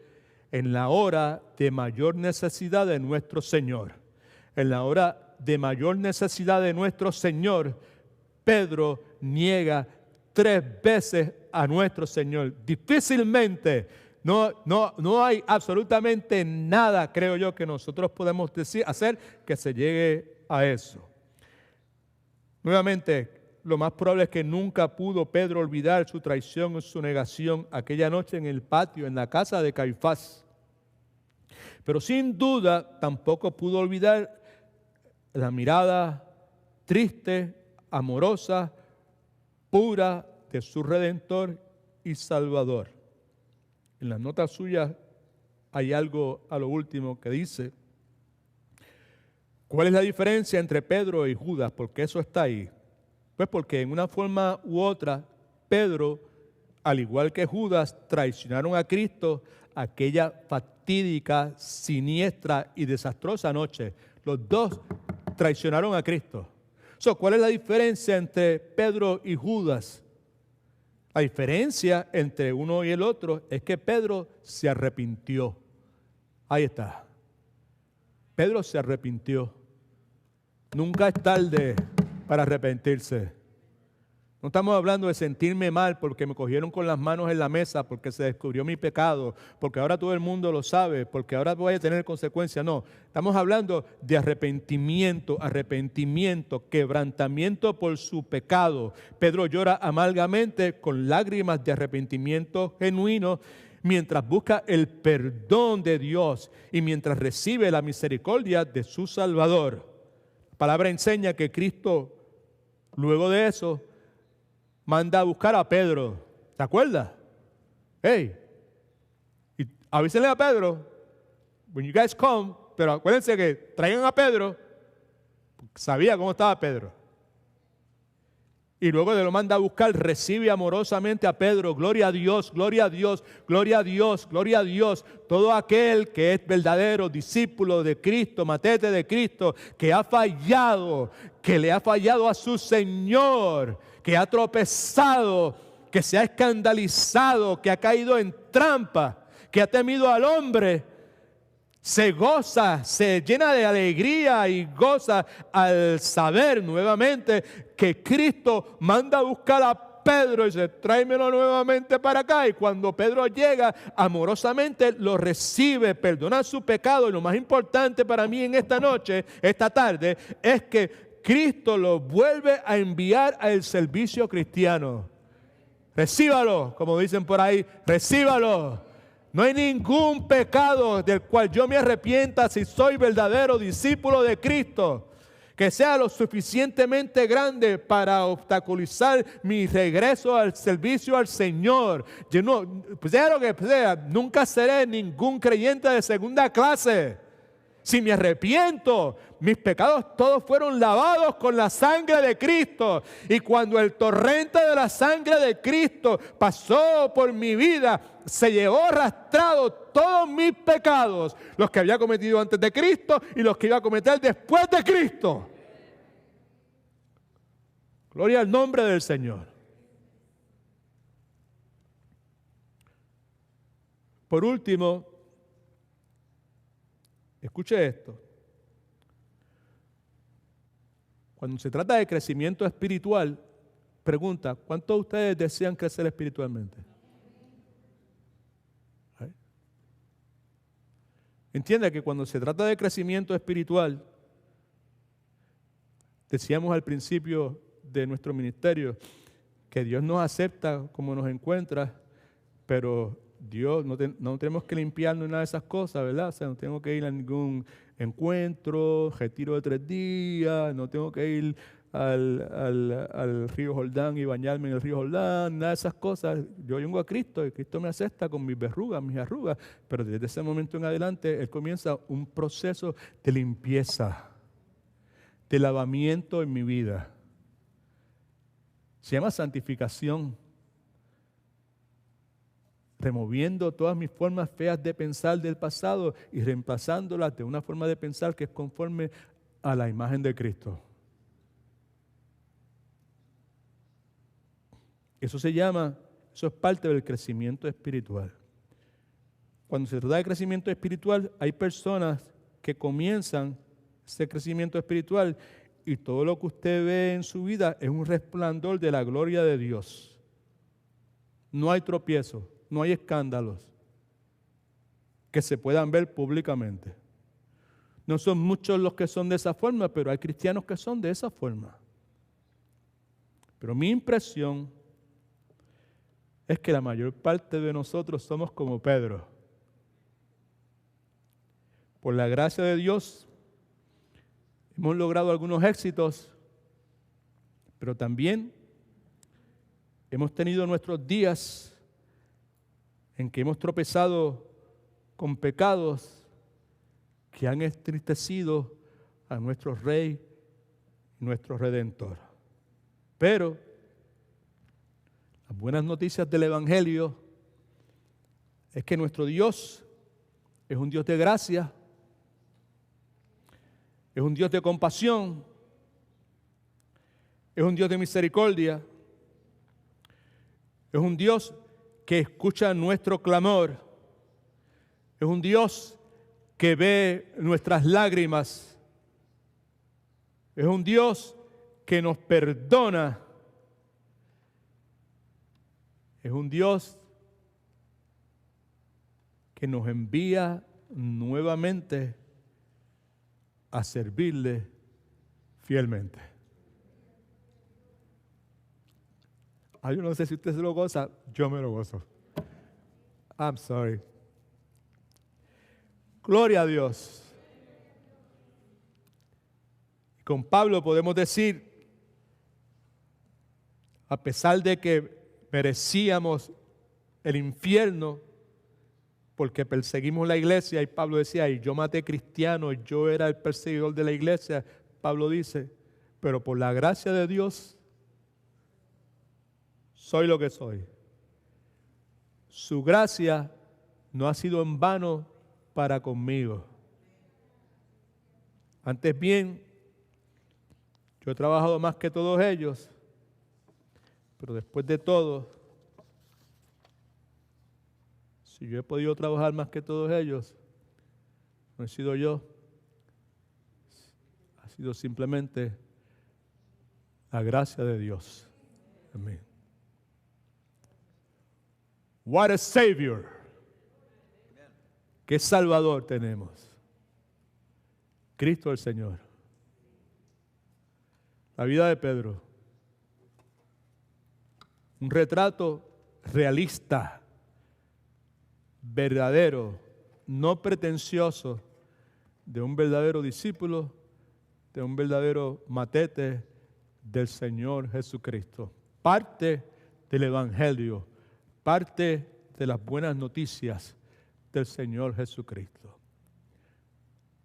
en la hora de mayor necesidad de nuestro Señor. En la hora de mayor necesidad de nuestro Señor, Pedro niega 3 veces a nuestro Señor. Difícilmente, no hay absolutamente nada, creo yo, que nosotros podemos hacer que se llegue a eso. Nuevamente, lo más probable es que nunca pudo Pedro olvidar su traición y su negación aquella noche en el patio, en la casa de Caifás. Pero sin duda tampoco pudo olvidar la mirada triste, amorosa, pura de su Redentor y Salvador. En las notas suyas hay algo a lo último que dice: ¿cuál es la diferencia entre Pedro y Judas? Porque eso está ahí. Pues porque en una forma u otra, Pedro, al igual que Judas, traicionaron a Cristo aquella fatídica, siniestra y desastrosa noche. Los dos traicionaron a Cristo. ¿Cuál es la diferencia entre Pedro y Judas? La diferencia entre uno y el otro es que Pedro se arrepintió. Ahí está. Pedro se arrepintió. Nunca es tarde para arrepentirse. No estamos hablando de sentirme mal porque me cogieron con las manos en la mesa, porque se descubrió mi pecado, porque ahora todo el mundo lo sabe, porque ahora voy a tener consecuencias. No, estamos hablando de arrepentimiento, quebrantamiento por su pecado. Pedro llora amargamente con lágrimas de arrepentimiento genuino, mientras busca el perdón de Dios y mientras recibe la misericordia de su Salvador. La palabra enseña que Cristo, luego de eso, manda a buscar a Pedro. ¿Te acuerdas? Hey, y avísenle a Pedro, when you guys come, pero acuérdense que traigan a Pedro, porque sabía cómo estaba Pedro. Y luego de lo manda a buscar, recibe amorosamente a Pedro. Gloria a Dios, gloria a Dios, gloria a Dios, gloria a Dios. Todo aquel que es verdadero discípulo de Cristo, matete de Cristo, que ha fallado, que le ha fallado a su Señor, que ha tropezado, que se ha escandalizado, que ha caído en trampa, que ha temido al hombre, se goza, se llena de alegría y goza al saber nuevamente que Cristo manda a buscar a Pedro y dice: tráemelo nuevamente para acá. Y cuando Pedro llega, amorosamente lo recibe, perdona su pecado. Y lo más importante para mí en esta noche, esta tarde, es que Cristo lo vuelve a enviar al servicio cristiano. Recíbalo, como dicen por ahí, recíbalo. No hay ningún pecado del cual yo me arrepienta si soy verdadero discípulo de Cristo, que sea lo suficientemente grande para obstaculizar mi regreso al servicio al Señor. Yo no, sea lo que sea, nunca seré ningún creyente de segunda clase. Si me arrepiento, mis pecados todos fueron lavados con la sangre de Cristo. Y cuando el torrente de la sangre de Cristo pasó por mi vida, se llevó arrastrado todos mis pecados, los que había cometido antes de Cristo y los que iba a cometer después de Cristo. Gloria al nombre del Señor. Por último, escuche esto. Cuando se trata de crecimiento espiritual, pregunta: ¿cuántos de ustedes desean crecer espiritualmente? Entienda que cuando se trata de crecimiento espiritual, decíamos al principio de nuestro ministerio, que Dios nos acepta como nos encuentra, pero Dios, no tenemos que limpiarnos nada de esas cosas, ¿verdad? O sea, no tengo que ir a ningún encuentro, retiro de 3 días, no tengo que ir al río Jordán y bañarme en el río Jordán, nada de esas cosas. Yo vengo a Cristo y Cristo me acepta con mis verrugas, mis arrugas, pero desde ese momento en adelante Él comienza un proceso de limpieza, de lavamiento en mi vida. Se llama santificación. Removiendo todas mis formas feas de pensar del pasado y reemplazándolas de una forma de pensar que es conforme a la imagen de Cristo. Eso es parte del crecimiento espiritual. Cuando se trata de crecimiento espiritual, hay personas que comienzan ese crecimiento espiritual y todo lo que usted ve en su vida es un resplandor de la gloria de Dios. No hay tropiezos, no hay escándalos que se puedan ver públicamente. No son muchos los que son de esa forma, pero hay cristianos que son de esa forma. Pero mi impresión es que la mayor parte de nosotros somos como Pedro. Por la gracia de Dios hemos logrado algunos éxitos, pero también hemos tenido nuestros días en que hemos tropezado con pecados que han entristecido a nuestro Rey y nuestro Redentor. Pero las buenas noticias del Evangelio es que nuestro Dios es un Dios de gracia, es un Dios de compasión, es un Dios de misericordia, es un Dios que escucha nuestro clamor, es un Dios que ve nuestras lágrimas, es un Dios que nos perdona, es un Dios que nos envía nuevamente a servirle fielmente. Yo no sé si usted se lo goza, yo me lo gozo. I'm sorry. Gloria a Dios. Con Pablo podemos decir, a pesar de que merecíamos el infierno porque perseguimos la iglesia, y Pablo decía, y yo maté cristianos, yo era el perseguidor de la iglesia, Pablo dice, pero por la gracia de Dios soy lo que soy. Su gracia no ha sido en vano para conmigo. Antes bien, yo he trabajado más que todos ellos, pero después de todo, si yo he podido trabajar más que todos ellos, no he sido yo, ha sido simplemente la gracia de Dios. Amén. What a Savior. ¿Qué Salvador tenemos? Cristo el Señor. La vida de Pedro. Un retrato realista, verdadero, no pretencioso, de un verdadero discípulo, de un verdadero matete del Señor Jesucristo. Parte del Evangelio, parte de las buenas noticias del Señor Jesucristo.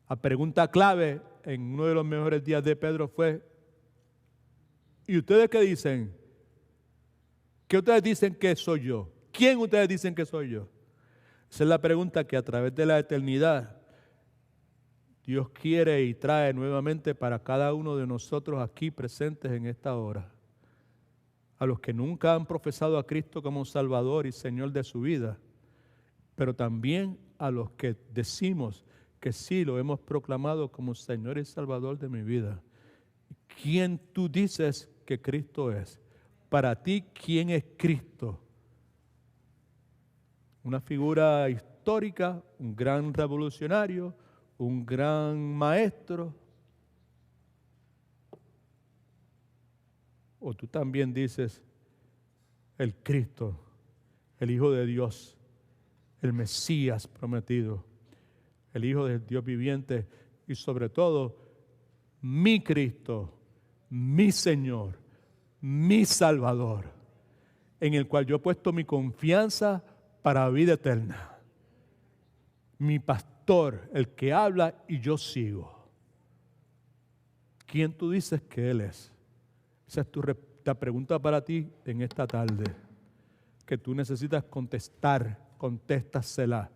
La pregunta clave en uno de los mejores días de Pedro fue, ¿y ustedes qué dicen? ¿Qué ustedes dicen que soy yo? ¿Quién ustedes dicen que soy yo? Esa es la pregunta que a través de la eternidad Dios quiere y trae nuevamente para cada uno de nosotros aquí presentes en esta hora. A los que nunca han profesado a Cristo como Salvador y Señor de su vida, pero también a los que decimos que sí lo hemos proclamado como Señor y Salvador de mi vida. ¿Quién tú dices que Cristo es? Para ti, ¿quién es Cristo? Una figura histórica, un gran revolucionario, un gran maestro, O tú también dices, el Cristo, el Hijo de Dios, el Mesías prometido, el Hijo del Dios viviente y sobre todo, mi Cristo, mi Señor, mi Salvador, en el cual yo he puesto mi confianza para vida eterna. Mi pastor, el que habla y yo sigo. ¿Quién tú dices que Él es? Esa es la pregunta para ti en esta tarde, que tú necesitas contestar, contéstasela.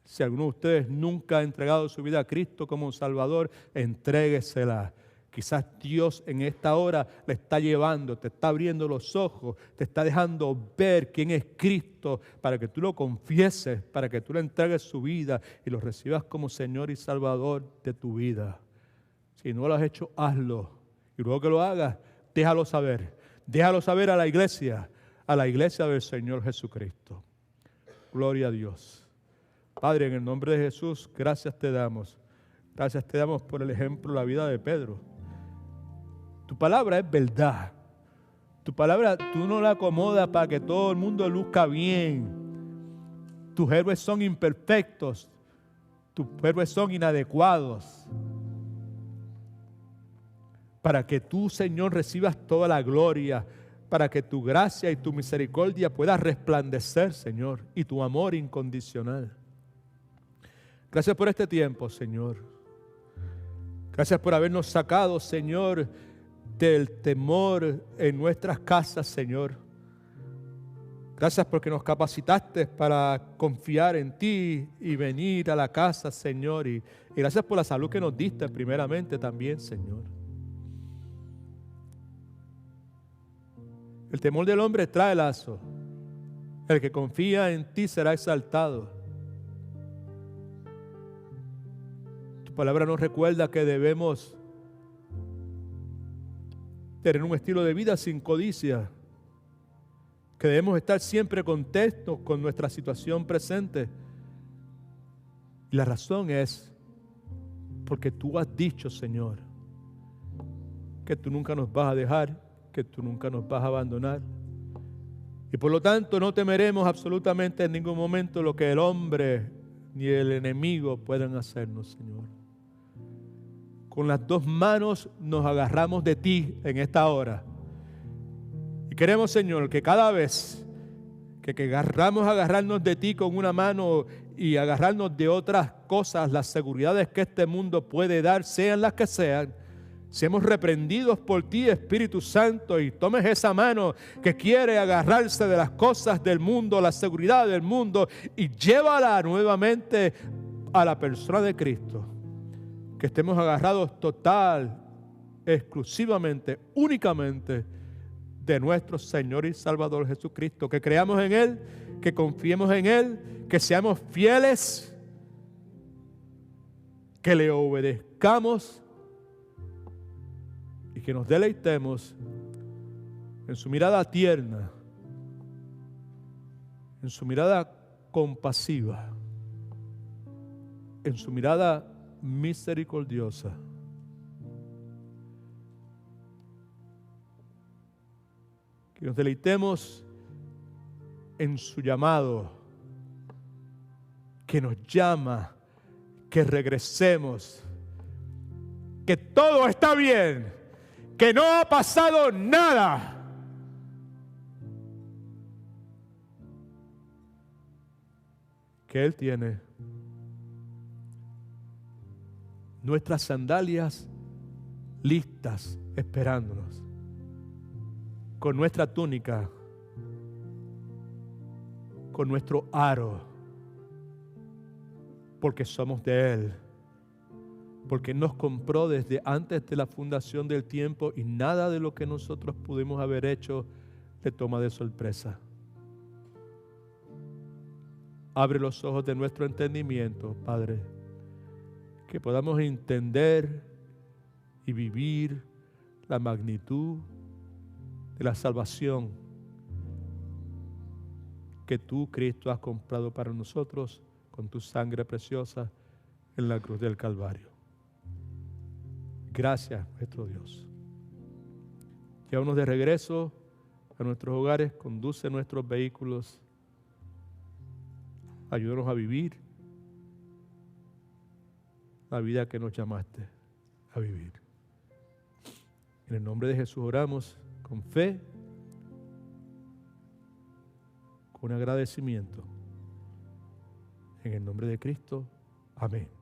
Si alguno de ustedes nunca ha entregado su vida a Cristo como Salvador, entréguesela. Quizás Dios en esta hora le está llevando, te está abriendo los ojos, te está dejando ver quién es Cristo para que tú lo confieses, para que tú le entregues su vida y lo recibas como Señor y Salvador de tu vida. Si no lo has hecho, hazlo. Y luego que lo hagas, déjalo saber. Déjalo saber a la iglesia del Señor Jesucristo. Gloria a Dios. Padre, en el nombre de Jesús, gracias te damos. Gracias te damos por el ejemplo de la vida de Pedro. Tu palabra es verdad. Tu palabra tú no la acomodas para que todo el mundo luzca bien. Tus héroes son imperfectos. Tus héroes son inadecuados. Para que tú, Señor, recibas toda la gloria. Para que tu gracia y tu misericordia puedan resplandecer, Señor. Y tu amor incondicional. Gracias por este tiempo, Señor. Gracias por habernos sacado, Señor, del temor en nuestras casas, Señor. Gracias porque nos capacitaste para confiar en ti y venir a la casa, Señor. Y gracias por la salud que nos diste primeramente también, Señor. El temor del hombre trae lazo. El que confía en ti será exaltado. Tu palabra nos recuerda que debemos tener un estilo de vida sin codicia, que debemos estar siempre contentos con nuestra situación presente. Y la razón es porque tú has dicho, Señor, que tú nunca nos vas a dejar, que tú nunca nos vas a abandonar. Y por lo tanto no temeremos absolutamente en ningún momento lo que el hombre ni el enemigo puedan hacernos, Señor. Con las dos manos nos agarramos de ti en esta hora. Y queremos, Señor, que cada vez que querramos agarrarnos de ti con una mano y agarrarnos de otras cosas, las seguridades que este mundo puede dar, sean las que sean, seamos reprendidos por ti, Espíritu Santo, y tomes esa mano que quiere agarrarse de las cosas del mundo, la seguridad del mundo, y llévala nuevamente a la persona de Cristo. Que estemos agarrados total, exclusivamente, únicamente de nuestro Señor y Salvador Jesucristo. Que creamos en Él, que confiemos en Él, que seamos fieles, que le obedezcamos y que nos deleitemos en su mirada tierna, en su mirada compasiva, en su mirada misericordiosa. Que nos deleitemos en su llamado, que nos llama, que regresemos, que todo está bien, que no ha pasado nada. Que Él tiene nuestras sandalias listas esperándonos, con nuestra túnica, con nuestro aro, porque somos de Él, porque nos compró desde antes de la fundación del tiempo y nada de lo que nosotros pudimos haber hecho le toma de sorpresa. Abre los ojos de nuestro entendimiento, Padre, que podamos entender y vivir la magnitud de la salvación que tú, Cristo, has comprado para nosotros con tu sangre preciosa en la cruz del Calvario. Gracias, nuestro Dios. Llévanos de regreso a nuestros hogares, conduce nuestros vehículos, ayúdanos a vivir la vida que nos llamaste a vivir. En el nombre de Jesús oramos con fe, con agradecimiento. En el nombre de Cristo, amén.